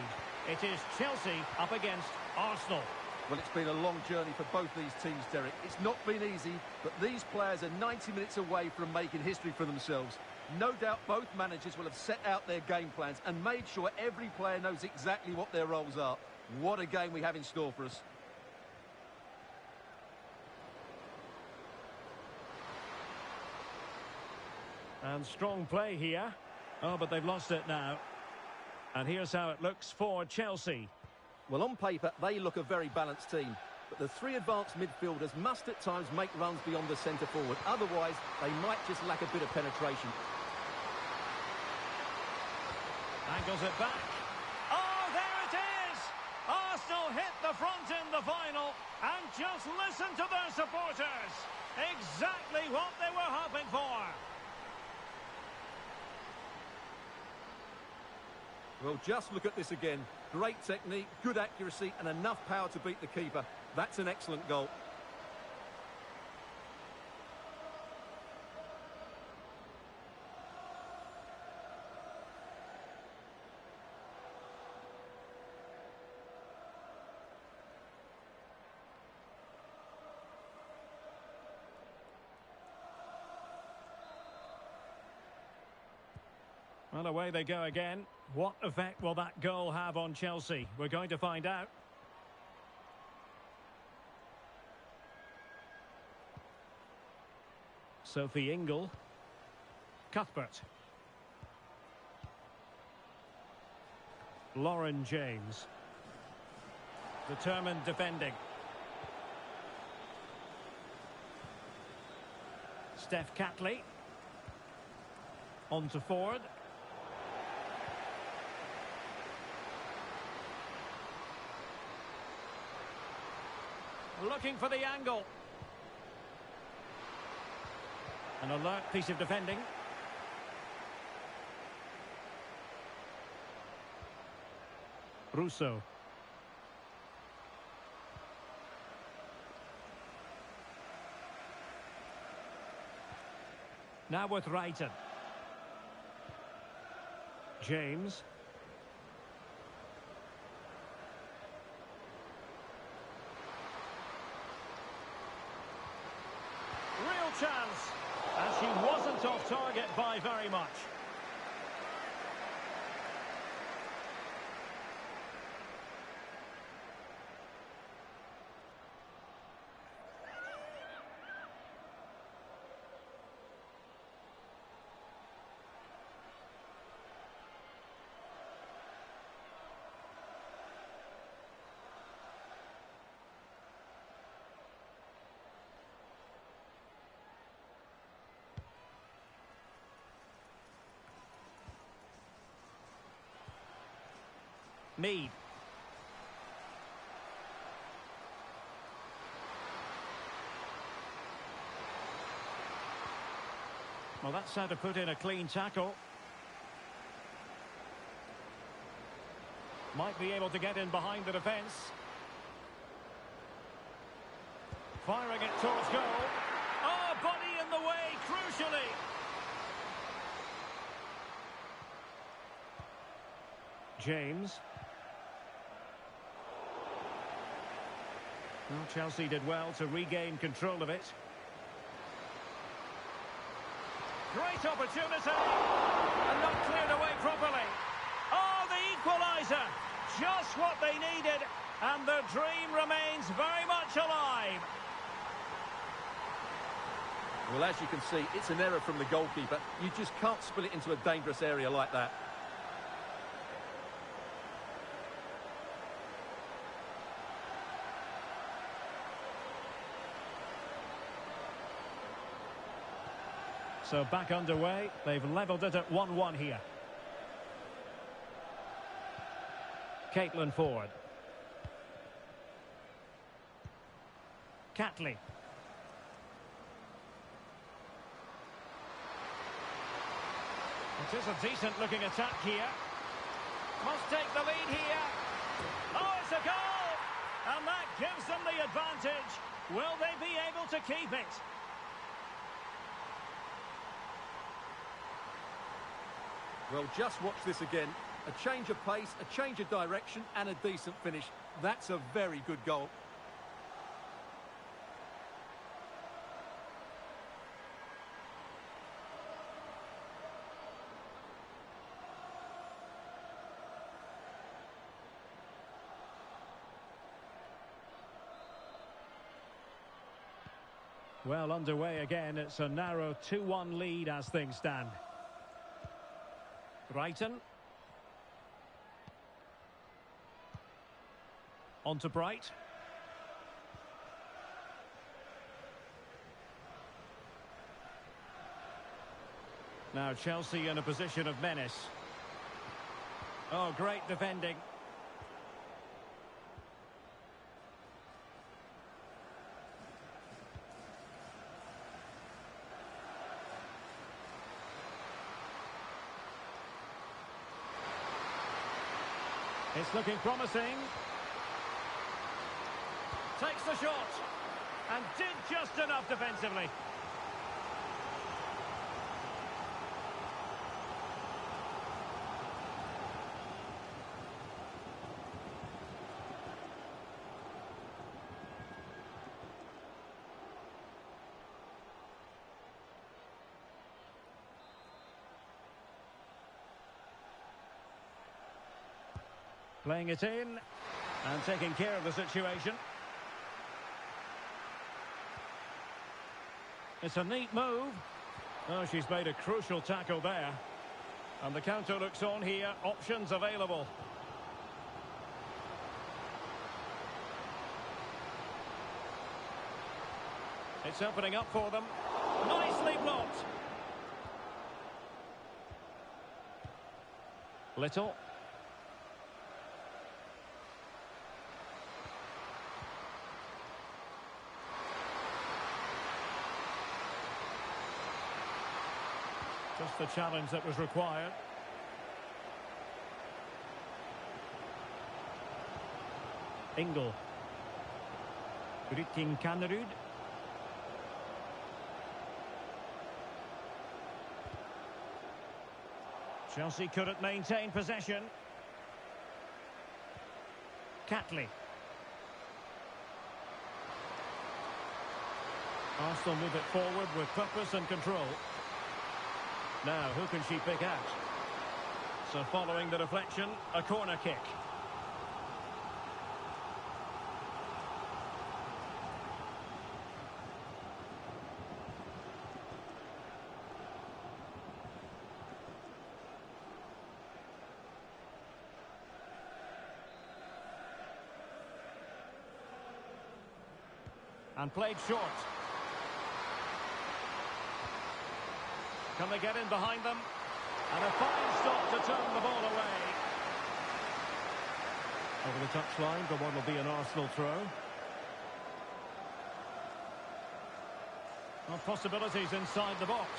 It is Chelsea up against Arsenal. Well, it's been a long journey for both these teams, Derek. It's not been easy, but these players are 90 minutes away from making history for themselves. No doubt both managers will have set out their game plans and made sure every player knows exactly what their roles are. What a game we have in store for us. And strong play here. Oh, but they've lost it now. And here's how it looks for Chelsea. Well, on paper, they look a very balanced team. But the three advanced midfielders must at times make runs beyond the centre forward. Otherwise, they might just lack a bit of penetration. Angles it back. Oh, there it is! Arsenal hit the front in the final. And just listen to their supporters. Exactly what they were hoping for. Well, just look at this again. Great technique, good accuracy, and enough power to beat the keeper. That's an excellent goal. Well, away they go again. What effect will that goal have on Chelsea? We're going to find out. Sophie Ingle. Cuthbert. Lauren James. Determined defending. Steph Catley. On to Ford. Looking for the angle. An alert piece of defending. Russo. Now with Wrighton. James. Real chance. And she wasn't off target by very much. Mead. Well, that's how to put in a clean tackle. Might be able to get in behind the defence. Firing it towards goal. Oh, body in the way, crucially. James. Well, Chelsea did well to regain control of it. Great opportunity. And not cleared away properly. Oh, the equaliser. Just what they needed. And the dream remains very much alive. Well, as you can see, it's an error from the goalkeeper. You just can't spill it into a dangerous area like that. So back underway. They've levelled it at 1-1 here. Caitlin Ford. Catley. It is a decent-looking attack here. Must take the lead here. Oh, it's a goal! And that gives them the advantage. Will they be able to keep it? Well, just watch this again. A change of pace, a change of direction, and a decent finish. That's a very good goal. Well, underway again. It's a narrow 2-1 lead as things stand. Brighton. On to Bright. Now Chelsea in a position of menace. Oh, great defending. It's looking promising. Takes the shot. And did just enough defensively. Playing it in and taking care of the situation. It's a neat move. Oh, she's made a crucial tackle there. And the counter looks on here. Options available. It's opening up for them. Nicely blocked. Little. Just the challenge that was required. Engel. Rytting Kannerud. Chelsea couldn't maintain possession. Catley. Arsenal move it forward with purpose and control. Now, who can she pick out? So following the deflection, a corner kick. And played short. Can they get in behind them? And a fine stop to turn the ball away. Over the touchline, the one will be an Arsenal throw. Well, possibilities inside the box.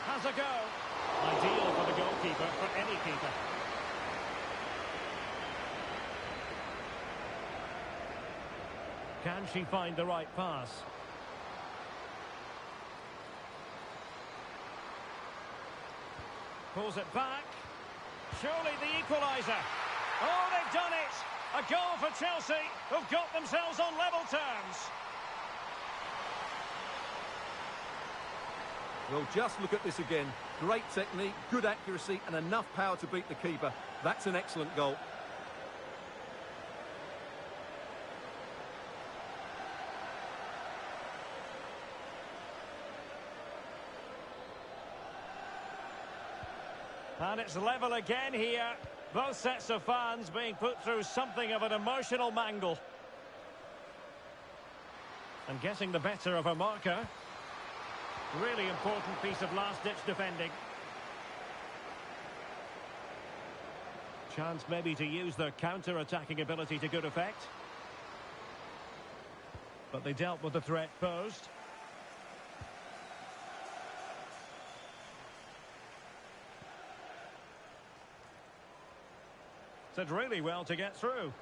Has a go. Ideal for the goalkeeper, for any keeper. Can she find the right pass? Pulls it back. Surely the equaliser. Oh, they've done it. A goal for Chelsea, who've got themselves on level terms. Well, just look at this again. Great technique, good accuracy, and enough power to beat the keeper. That's an excellent goal. And it's level again here. Both sets of fans being put through something of an emotional mangle. And getting the better of a marker. Really important piece of last-ditch defending. Chance maybe to use their counter-attacking ability to good effect. But they dealt with the threat posed. Did really well to get through.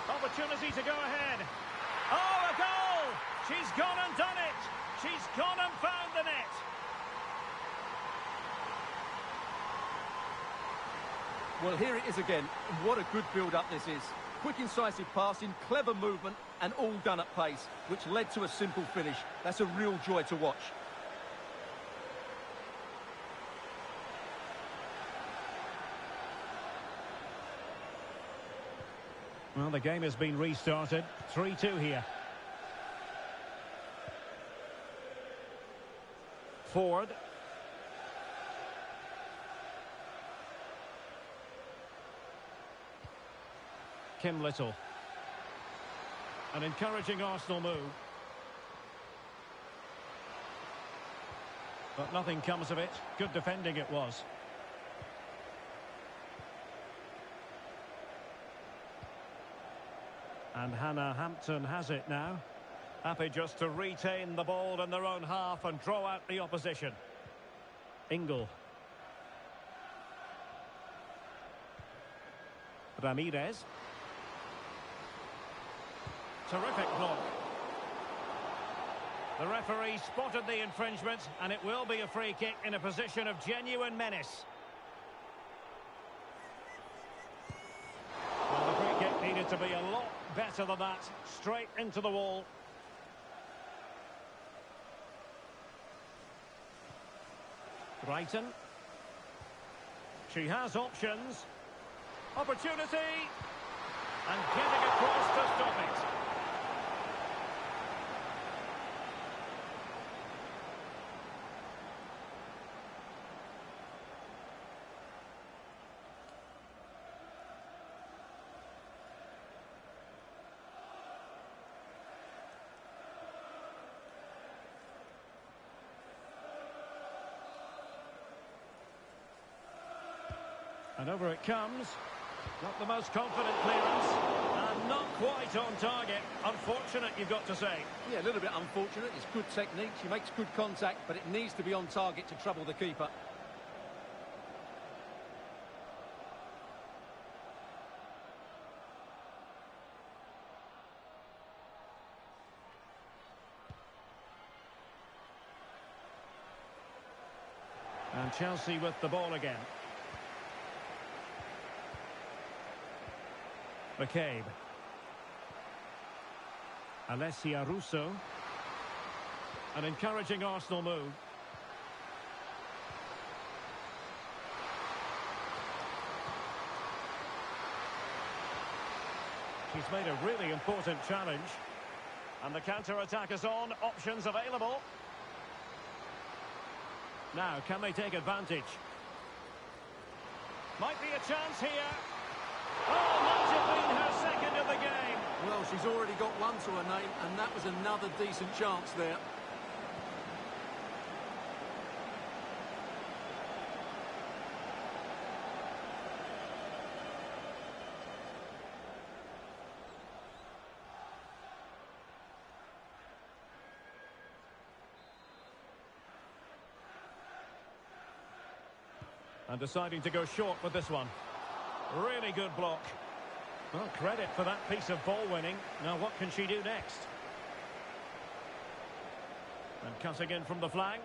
Opportunity to go ahead. Oh, a goal! She's gone and done it. She's gone and found the net. Well, here it is again. What a good build-up this is. Quick, incisive passing, clever movement, and all done at pace, which led to a simple finish. That's a real joy to watch. Well, the game has been restarted. 3-2 here. Ford. Kim Little. An encouraging Arsenal move. But nothing comes of it. Good defending it was. And Hannah Hampton has it now. Happy just to retain the ball in their own half and draw out the opposition. Ingle. Ramirez. Terrific block. The referee spotted the infringement, and it will be a free kick in a position of genuine menace. Well, the free kick needed to be a lot better than that. Straight into the wall. Brighton. She has options. Opportunity. And getting across to stop it. And over it comes. Not the most confident clearance. And not quite on target. Unfortunate, you've got to say. Yeah, a little bit unfortunate. It's good technique. She makes good contact, but it needs to be on target to trouble the keeper. And Chelsea with the ball again. McCabe. Alessia Russo. An encouraging Arsenal move. She's made a really important challenge. And the counter-attack is on. Options available. Now, can they take advantage? Might be a chance here. Oh, might have been her second of the game. Well, she's already got one to her name, and that was another decent chance there. And deciding to go short with this one. Really good block. Well, credit for that piece of ball winning. Now what can she do next? And cutting in from the flank.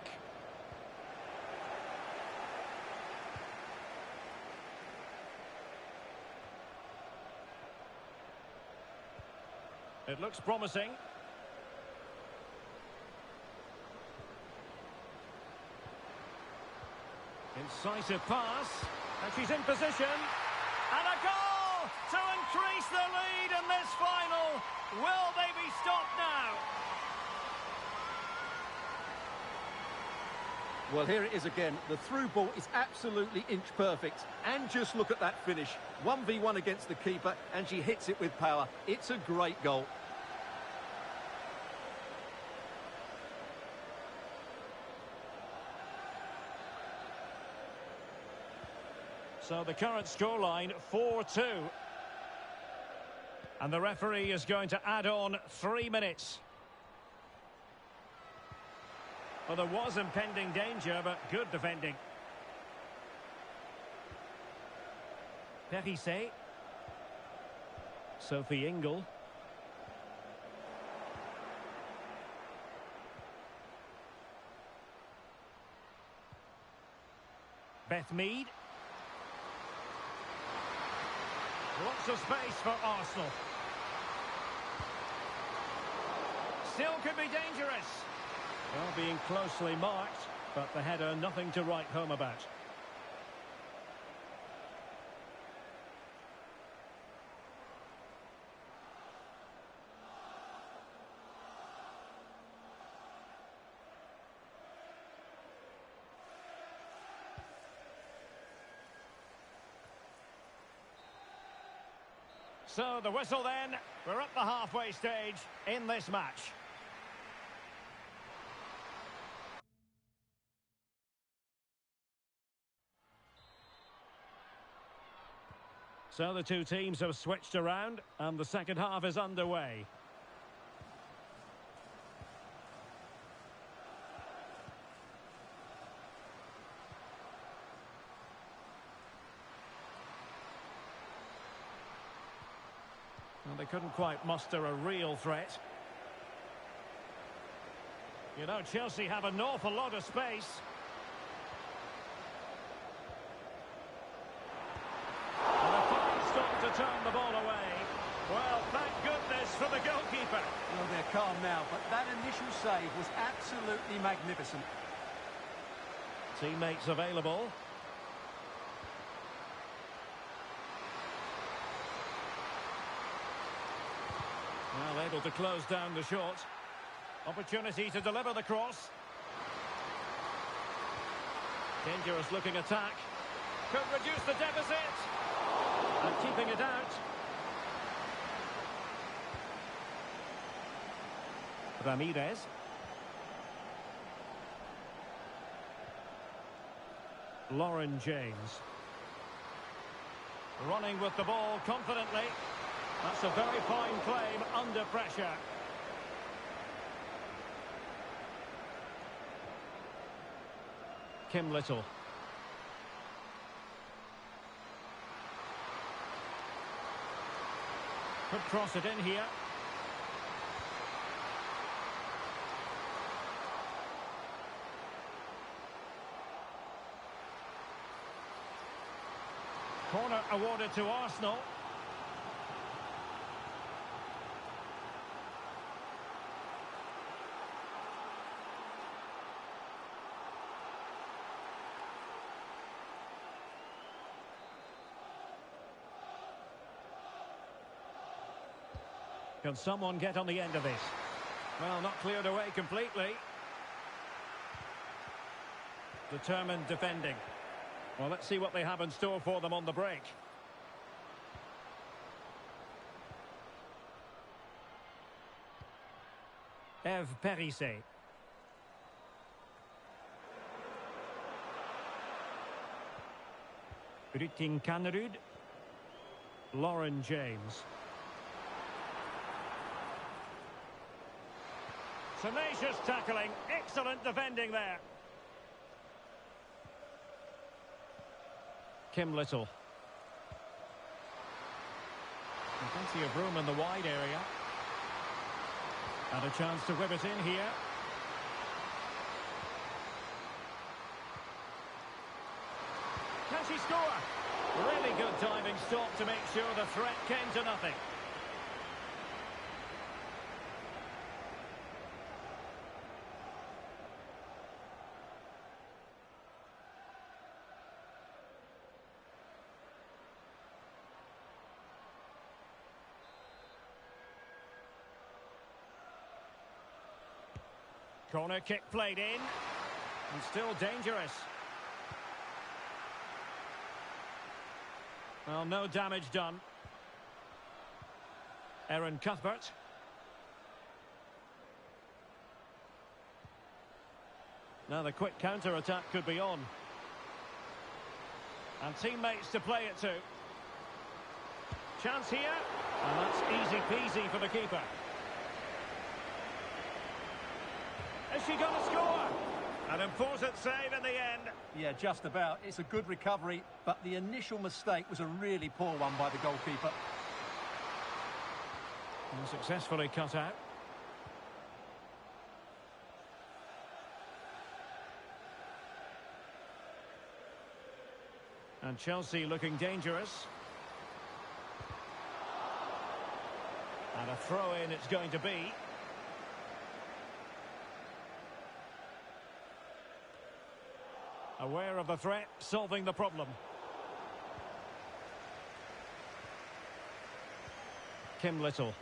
It looks promising. Incisive pass, and she's in position. And a goal to increase the lead in this final. Will they be stopped now? Well, here it is again. The through ball is absolutely inch perfect. And just look at that finish. 1v1 against the keeper, and she hits it with power. It's a great goal. So the current scoreline, 4-2. And the referee is going to add on 3 minutes. Well, there was impending danger, but good defending. Perisset. Sophie Ingle. Beth Mead. Lots of space for Arsenal. Still could be dangerous. Well, being closely marked, but the header nothing to write home about. So the whistle then, we're at the halfway stage in this match. So the two teams have switched around and the second half is underway. Well, they couldn't quite muster a real threat. You know, Chelsea have an awful lot of space. To turn the ball away. Well, thank goodness for the goalkeeper. Well, they're calm now, but that initial save was absolutely magnificent. Teammates available. Well, able to close down the shot. Opportunity to deliver the cross. Dangerous looking attack. Could reduce the deficit. And keeping it out. Ramirez. Lauren James. Running with the ball confidently. That's a very fine claim under pressure. Kim Little. Could cross it in here. Corner awarded to Arsenal. Can someone get on the end of this? Well, not cleared away completely. Determined defending. Well, let's see what they have in store for them on the break. Eve Perisset. Rytting Kanerud. Lauren James. Tenacious tackling, excellent defending there. Kim Little. Plenty of room in the wide area. And a chance to whip it in here. Can she score? Really good diving stop to make sure the threat came to nothing. Corner kick played in. And still dangerous. Well, no damage done. Aaron Cuthbert. Now the quick counter-attack could be on. And teammates to play it to. Chance here. And that's easy peasy for the keeper. Is she going to score? An important save in the end. Yeah, just about. It's a good recovery, but the initial mistake was a really poor one by the goalkeeper. And successfully cut out. And Chelsea looking dangerous. And a throw-in it's going to be. Aware of the threat, solving the problem. Kim Little.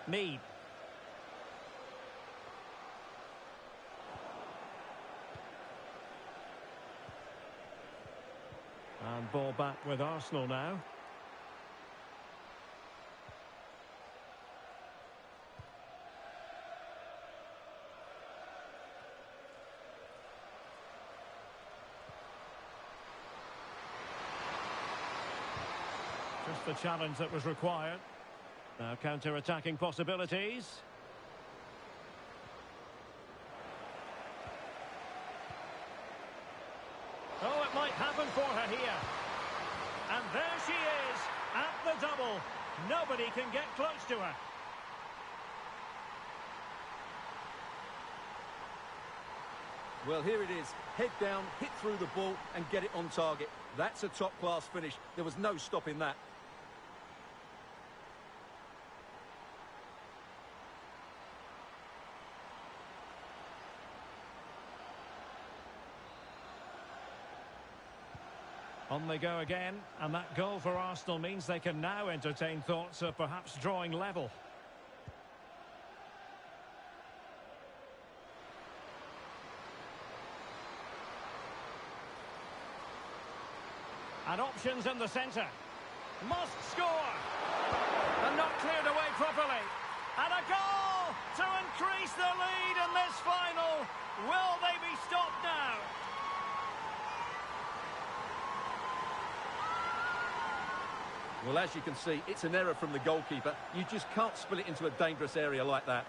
Mead. And ball back with Arsenal now. Just the challenge that was required. Now counter-attacking possibilities. Oh, it might happen for her here. And there she is, at the double. Nobody can get close to her. Well, here it is. Head down, hit through the ball and get it on target. That's a top-class finish. There was no stopping that. On they go again, and that goal for Arsenal means they can now entertain thoughts of perhaps drawing level. And options in the centre. Must score! And not cleared away properly. And a goal to increase the lead in this final. Will they be stopped now? Well, as you can see, it's an error from the goalkeeper. You just can't spill it into a dangerous area like that.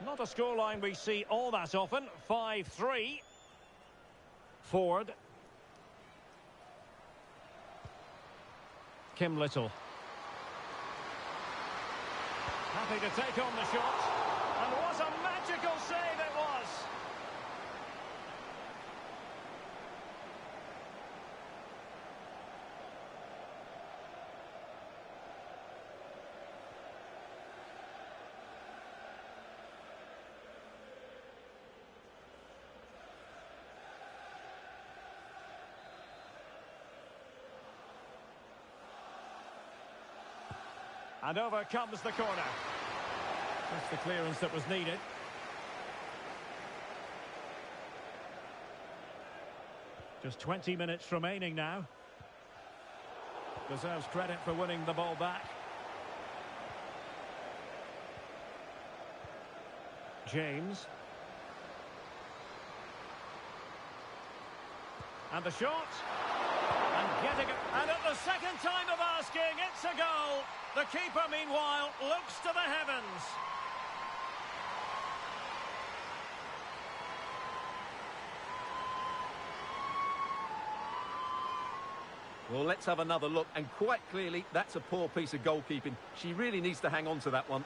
Not a scoreline we see all that often. 5-3. Ford. Kim Little. Happy to take on the shot. And what a magical save it was. And over comes the corner. That's the clearance that was needed. Just 20 minutes remaining now. Deserves credit for winning the ball back. James. And the shot. And getting it. And at the second time of asking, it's a goal. The keeper, meanwhile, looks to the heavens. Well, let's have another look. And quite clearly, that's a poor piece of goalkeeping. She really needs to hang on to that one.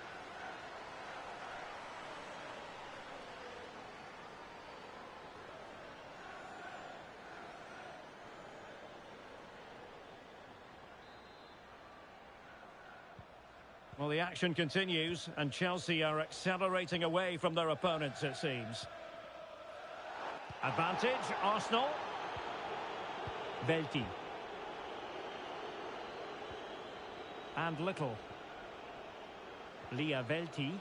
Well, the action continues, and Chelsea are accelerating away from their opponents, it seems. Advantage, Arsenal. Velti. And Little. Leah Velti.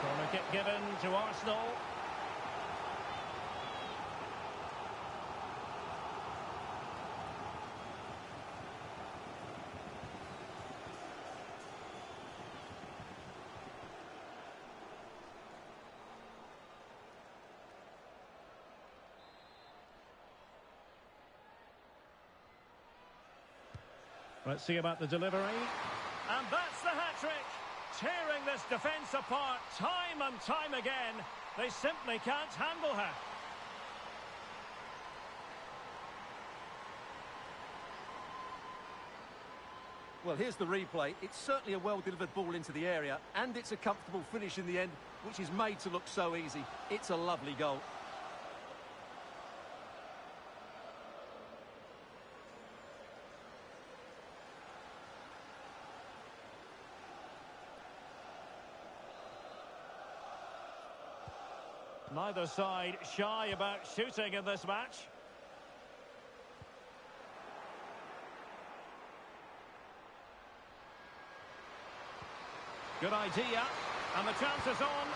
Corner kick given to Arsenal. Let's see about the delivery. And that's the hat-trick. Tearing this defence apart time and time again. They simply can't handle her. Well, here's the replay. It's certainly a well-delivered ball into the area, and it's a comfortable finish in the end, which is made to look so easy. It's a lovely goal. Neither side shy about shooting in this match. Good idea. And the chance is on.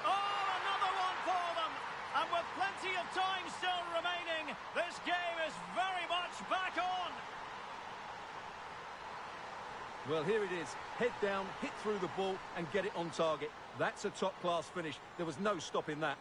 Oh, another one for them. And with plenty of time still remaining, this game is very much back on. Well, here it is. Head down, hit through the ball and get it on target. That's a top-class finish. There was no stopping that.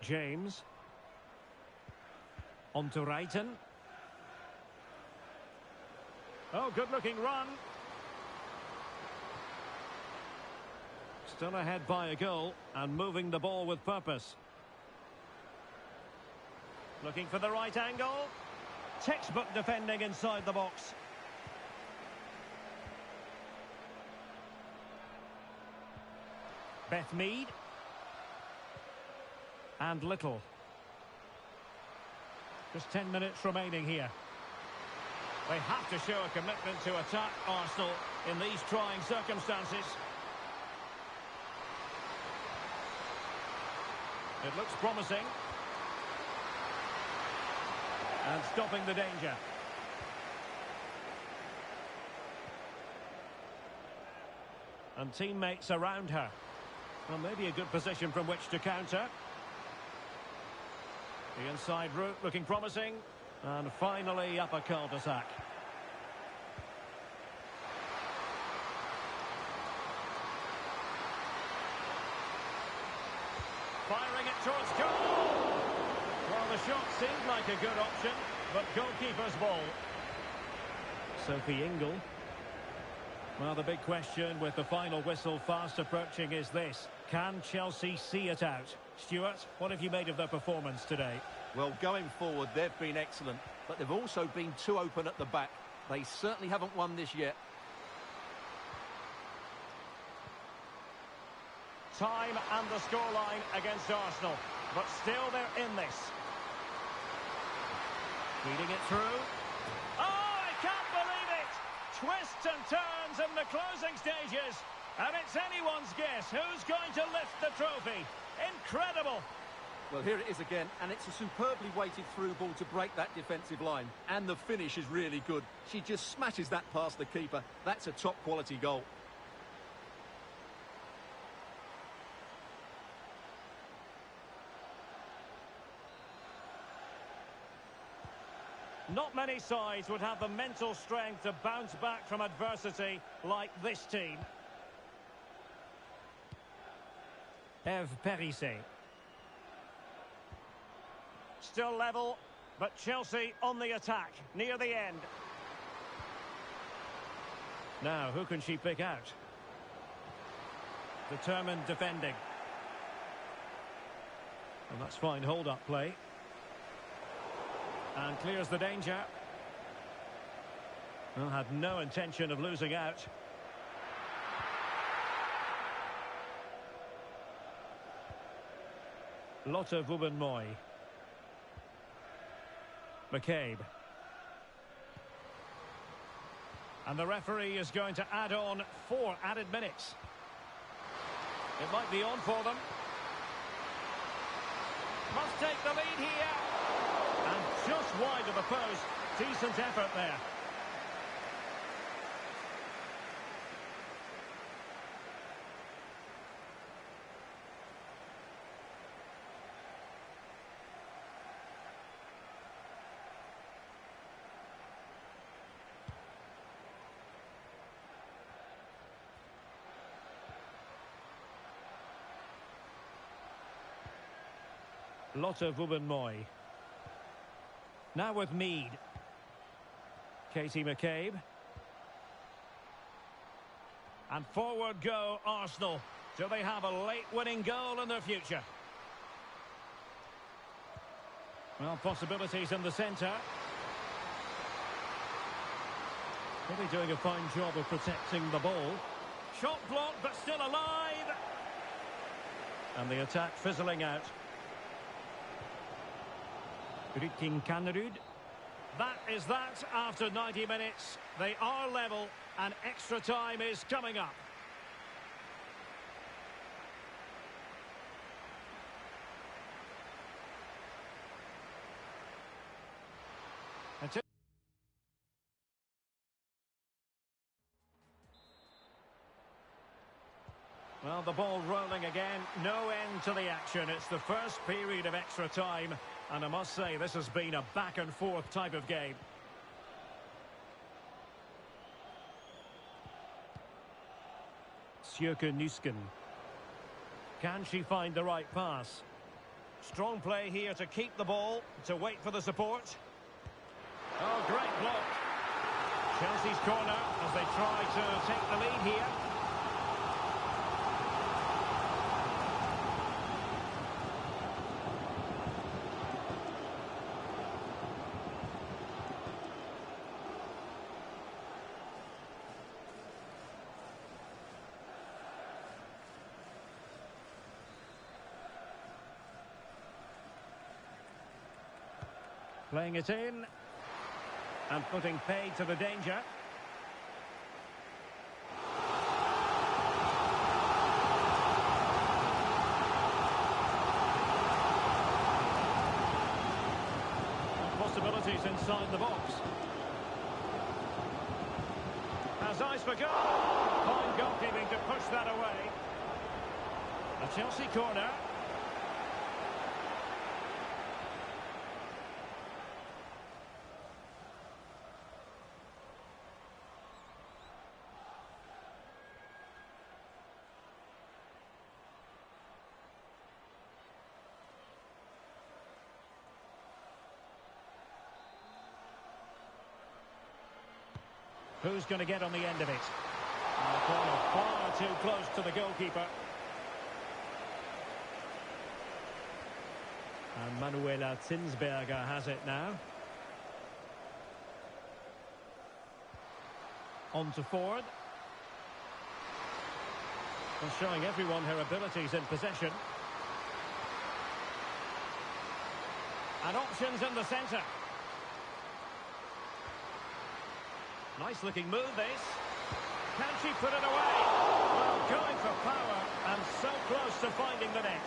James. On to Wrighton. Oh, good-looking run. Still ahead by a goal and moving the ball with purpose. Looking for the right angle. Textbook defending inside the box. Beth Mead. And Little. Just 10 minutes remaining here. They have to show a commitment to attack Arsenal in these trying circumstances. It looks promising. And stopping the danger. And teammates around her. Well, maybe a good position from which to counter. The inside route looking promising. And finally up a cul-de-sac. Firing it towards goal. Well, the shot seemed like a good option, but goalkeeper's ball. Sophie Ingle. Well, the big question with the final whistle fast approaching is this. Can Chelsea see it out? Stuart, what have you made of their performance today? Well, going forward, they've been excellent, but they've also been too open at the back. They certainly haven't won this yet. Time and the scoreline against Arsenal, but still they're in this. Feeding it through. Oh, I can't believe it! Twists and turns in the closing stages. And it's anyone's guess who's going to lift the trophy. Incredible! Well, here it is again, and it's a superbly weighted through ball to break that defensive line. And the finish is really good. She just smashes that past the keeper. That's a top-quality goal. Not many sides would have the mental strength to bounce back from adversity like this team. Eve Perissé. Still level, but Chelsea on the attack near the end. Now, who can she pick out? Determined defending. Well, that's fine hold-up play. And clears the danger. Well, had no intention of losing out. Lotte Wubben-Moy. McCabe. And the referee is going to add on 4 added minutes. It might be on for them. Must take the lead here. And just wide of the post. Decent effort there. Lotte Wubben-Moy. Now with Mead. Katie McCabe. And forward go Arsenal. Do they have a late winning goal in their future? Well, possibilities in the centre. Really doing a fine job of protecting the ball. Shot blocked, but still alive. And the attack fizzling out. Rytting Kanerud. That is that after 90 minutes. They are level and extra time is coming up. Well, the ball rolling again. No end to the action. It's the first period of extra time. And I must say, this has been a back-and-forth type of game. Sjöke Nysken. Can she find the right pass? Strong play here to keep the ball, to wait for the support. Oh, great block. Chelsea's corner as they try to take the lead here. Playing it in. And putting paid to the danger. Possibilities inside the box. Has eyes for goal. Fine goalkeeping to push that away. A Chelsea corner. Who's going to get on the end of it? And the corner far too close to the goalkeeper. And Manuela Zinsberger has it now. On to Ford. And showing everyone her abilities in possession. And options in the centre. Nice looking move this. Can she put it away? Well, going for power and so close to finding the net.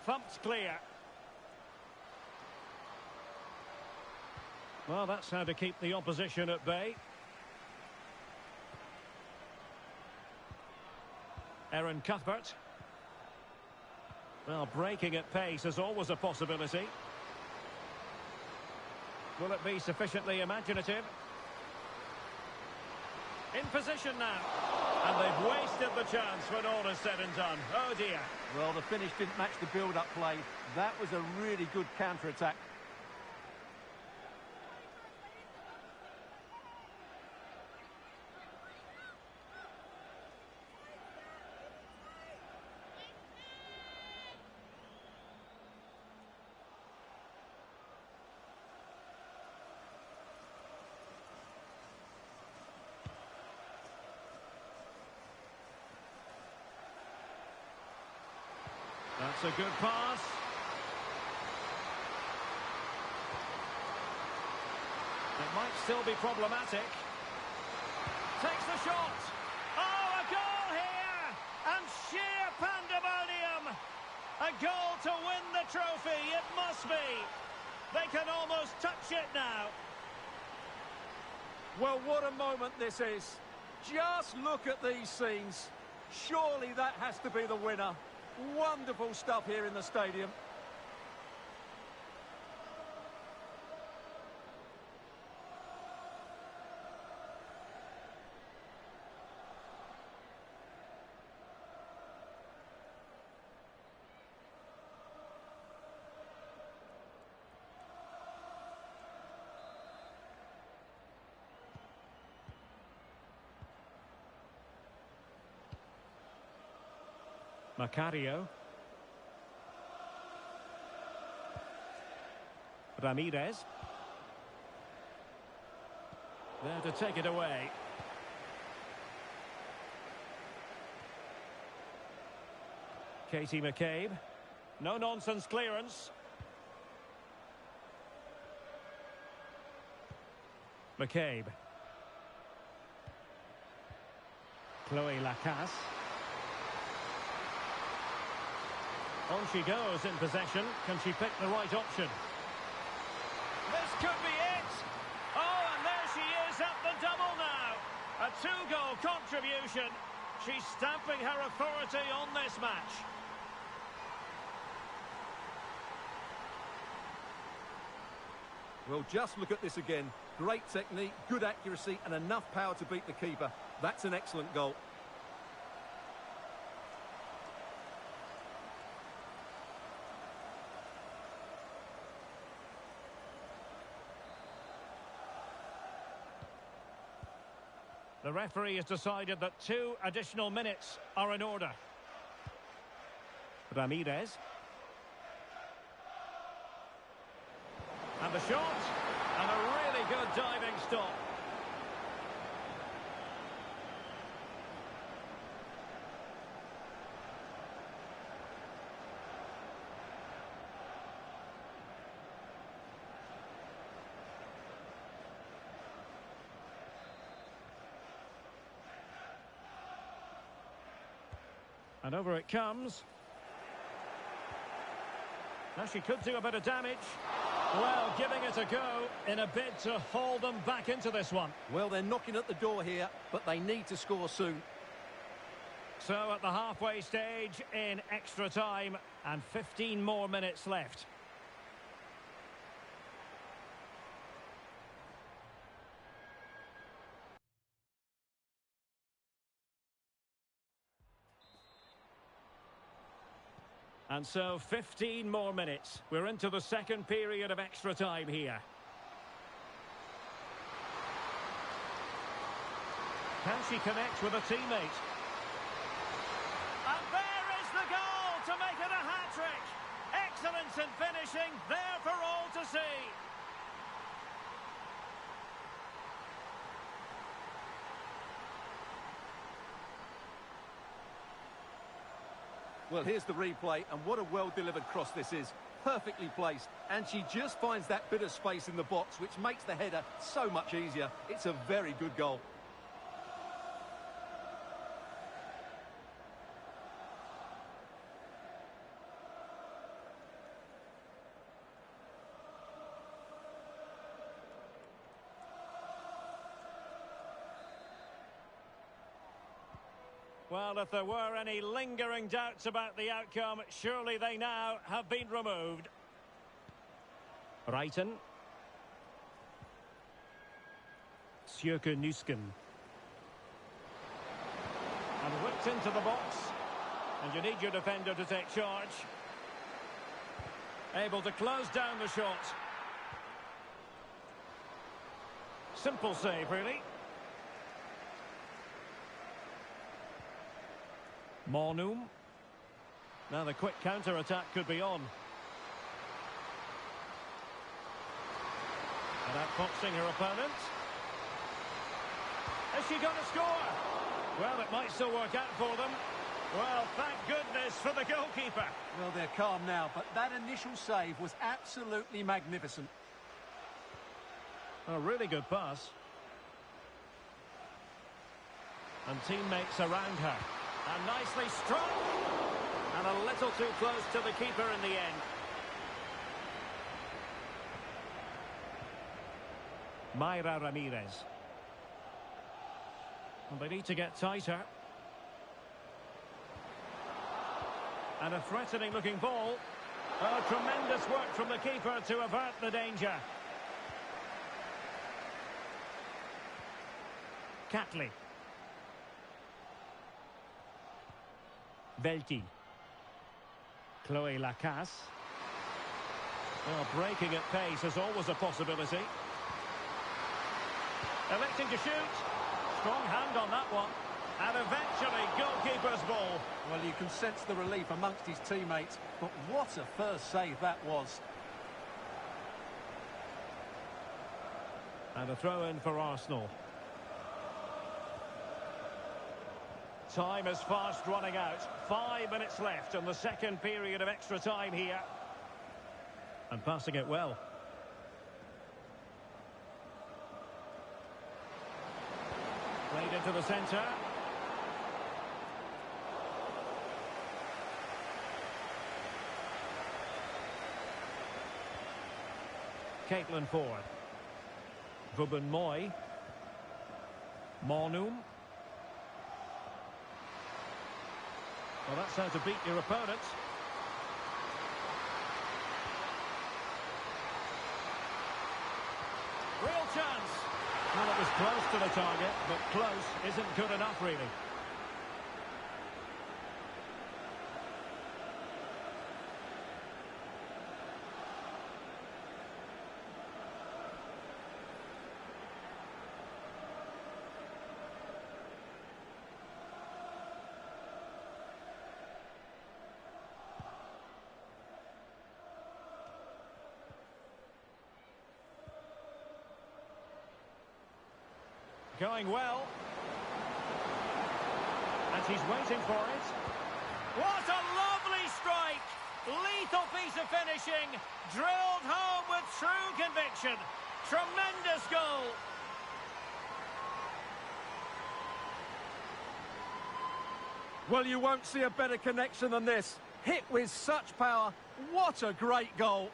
Thumped clear. Well, that's how to keep the opposition at bay. Erin Cuthbert. Well, breaking at pace is always a possibility. Will it be sufficiently imaginative? In position now. And they've wasted the chance when all is said and done. Oh dear. Well, the finish didn't match the build-up play. That was a really good counter-attack. That's a good pass. It might still be problematic. Takes the shot. Oh, a goal here! And sheer pandemonium! A goal to win the trophy, it must be. They can almost touch it now. Well, what a moment this is. Just look at these scenes. Surely that has to be the winner. Wonderful stuff here in the stadium. Macario. Ramirez. There to take it away. Katie McCabe. No-nonsense clearance. McCabe. Chloe Lacasse. On she goes in possession. Can she pick the right option? This could be it. Oh, and there she is at the double now. A two-goal contribution. She's stamping her authority on this match. Well, just look at this again. Great technique, good accuracy, and enough power to beat the keeper. That's an excellent goal. The referee has decided that 2 additional minutes are in order. Ramirez. And the shot. And a really good diving stop. And over it comes. Now she could do a bit of damage. Well, giving it a go in a bid to haul them back into this one. Well, they're knocking at the door here, but they need to score soon. So at the halfway stage in extra time and 15 more minutes left. And so 15 more minutes. We're into the second period of extra time here. Can she connect with a teammate? And there is the goal to make it a hat-trick. Excellence in finishing, there for all to see. Well, here's the replay, and what a well-delivered cross this is. Perfectly placed, and she just finds that bit of space in the box, which makes the header so much easier. It's a very good goal. Well, if there were any lingering doubts about the outcome, surely they now have been removed. Brighton. Sjöke Nusken. And whipped into the box. And you need your defender to take charge. Able to close down the shot. Simple save, really. Mornum. Now the quick counter-attack could be on. And outfoxing her opponent. Is she going to score? Well, it might still work out for them. Well, thank goodness for the goalkeeper. Well, they're calm now, but that initial save was absolutely magnificent. A really good pass. And teammates around her. And nicely struck. And a little too close to the keeper in the end. Mayra Ramirez. And they need to get tighter. And a threatening looking ball. Oh, tremendous work from the keeper to avert the danger. Catley. Velti. Chloe Lacasse. Well, breaking at pace is always a possibility. Electing to shoot. Strong hand on that one. And eventually, goalkeeper's ball. Well, you can sense the relief amongst his teammates, but what a first save that was. And a throw-in for Arsenal. Time is fast running out. 5 minutes left in the second period of extra time here. And passing it well. Played into the centre. Caitlin Ford. Ruben Moy. Mornum. Well, that's how to beat your opponent. Real chance. Well, it was close to the target, but close isn't good enough, really. Going well. And she's waiting for it. What a lovely strike! Lethal piece of finishing. Drilled home with true conviction. Tremendous goal. Well, you won't see a better connection than this. Hit with such power. What a great goal.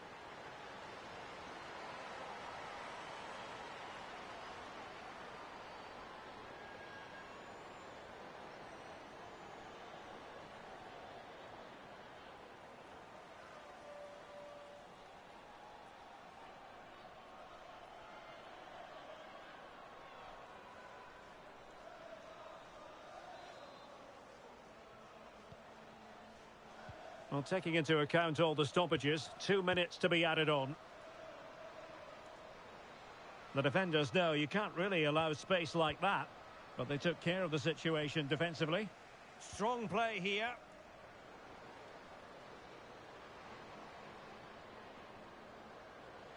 Well, taking into account all the stoppages, 2 minutes to be added on. The defenders know you can't really allow space like that, but they took care of the situation defensively. Strong play here.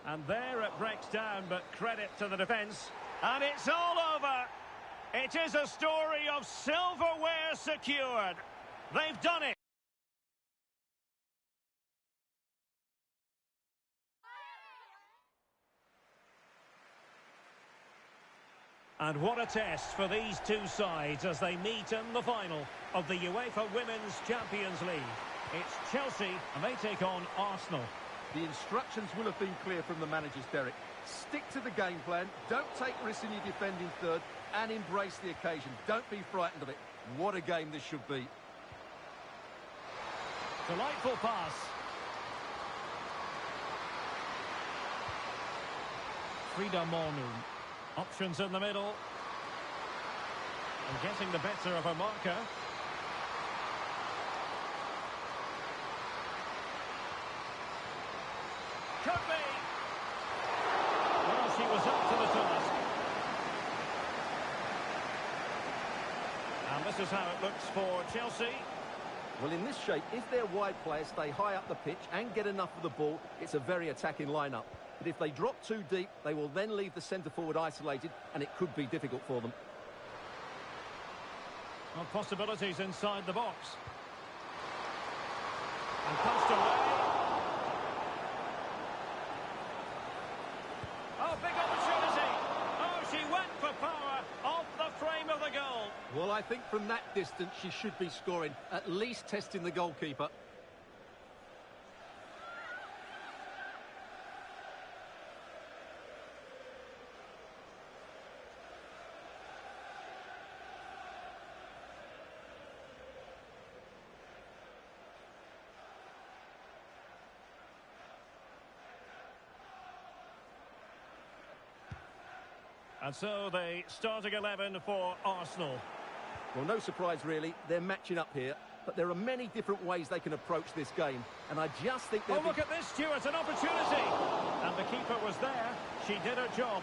And there it breaks down, but credit to the defence. And it's all over. It is a story of silverware secured. They've done it. And what a test for these two sides as they meet in the final of the UEFA Women's Champions League. It's Chelsea and they take on Arsenal. The instructions will have been clear from the managers, Derek. Stick to the game plan, don't take risks in your defending third, and embrace the occasion. Don't be frightened of it. What a game this should be. Delightful pass. Frida Mornu. Options in the middle. And getting the better of a marker. Could be. Well, she was up to the task. And this is how it looks for Chelsea. Well, in this shape, if their wide players stay high up the pitch and get enough of the ball, it's a very attacking lineup. But if they drop too deep, they will then leave the centre-forward isolated, and it could be difficult for them. Well, possibilities inside the box. And punched away. Oh, big opportunity. Oh, she went for power off the frame of the goal. Well, I think from that distance, she should be scoring, at least testing the goalkeeper. And so the starting 11 for Arsenal. Well, no surprise, really. They're matching up here. But there are many different ways they can approach this game. And I just think they'll Oh, look at this, Stuart, an opportunity. And the keeper was there. She did her job.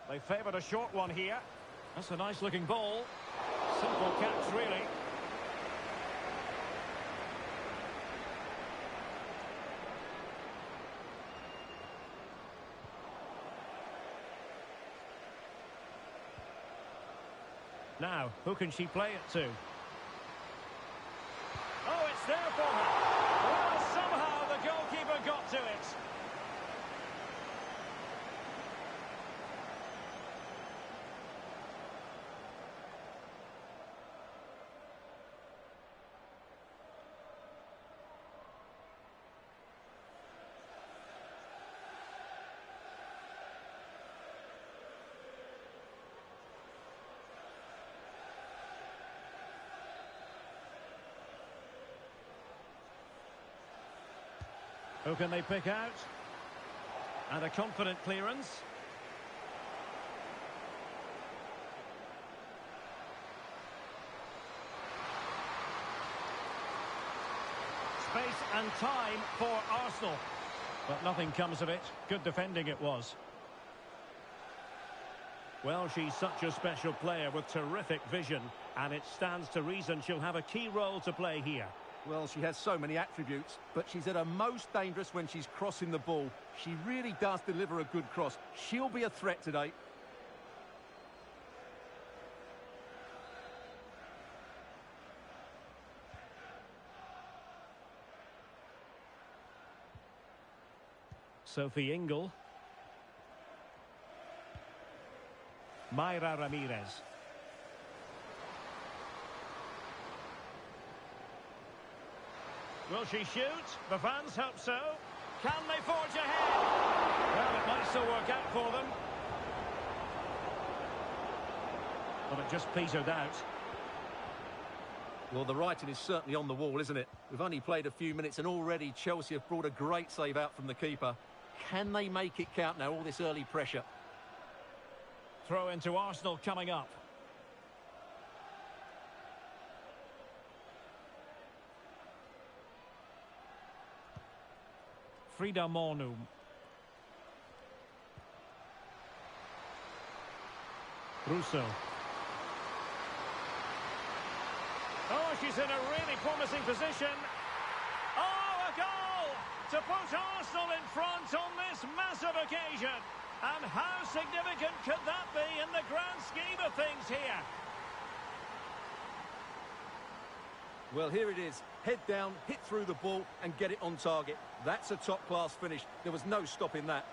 They favoured a short one here. That's a nice-looking ball. Simple catch, really. Now, who can she play it to? Oh, it's there for her. Well, somehow the goalkeeper got to it. Who can they pick out? And a confident clearance. Space and time for Arsenal. But nothing comes of it. Good defending it was. Well, she's such a special player with terrific vision, and it stands to reason she'll have a key role to play here. Well, she has so many attributes, but she's at her most dangerous when she's crossing the ball. She really does deliver a good cross. She'll be a threat today. Sophie Ingle. Mayra Ramirez. Will she shoot? The fans hope so. Can they forge ahead? Well, it might still work out for them. But it just petered out. Well, the writing is certainly on the wall, isn't it? We've only played a few minutes and already Chelsea have brought a great save out from the keeper. Can they make it count now, all this early pressure? Throw into Arsenal coming up. Frida Mornu. Russo. Oh, she's in a really promising position. Oh, a goal to put Arsenal in front on this massive occasion. And how significant could that be in the grand scheme of things here? Well, here it is. Head down, hit through the ball and get it on target. That's a top-class finish. There was no stopping that.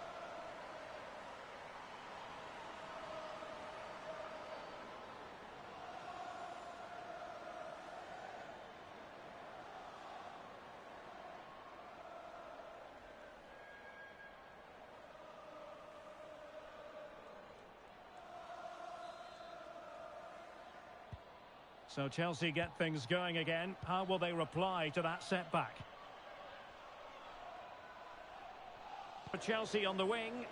So Chelsea get things going again. How will they reply to that setback? For Chelsea on the wing.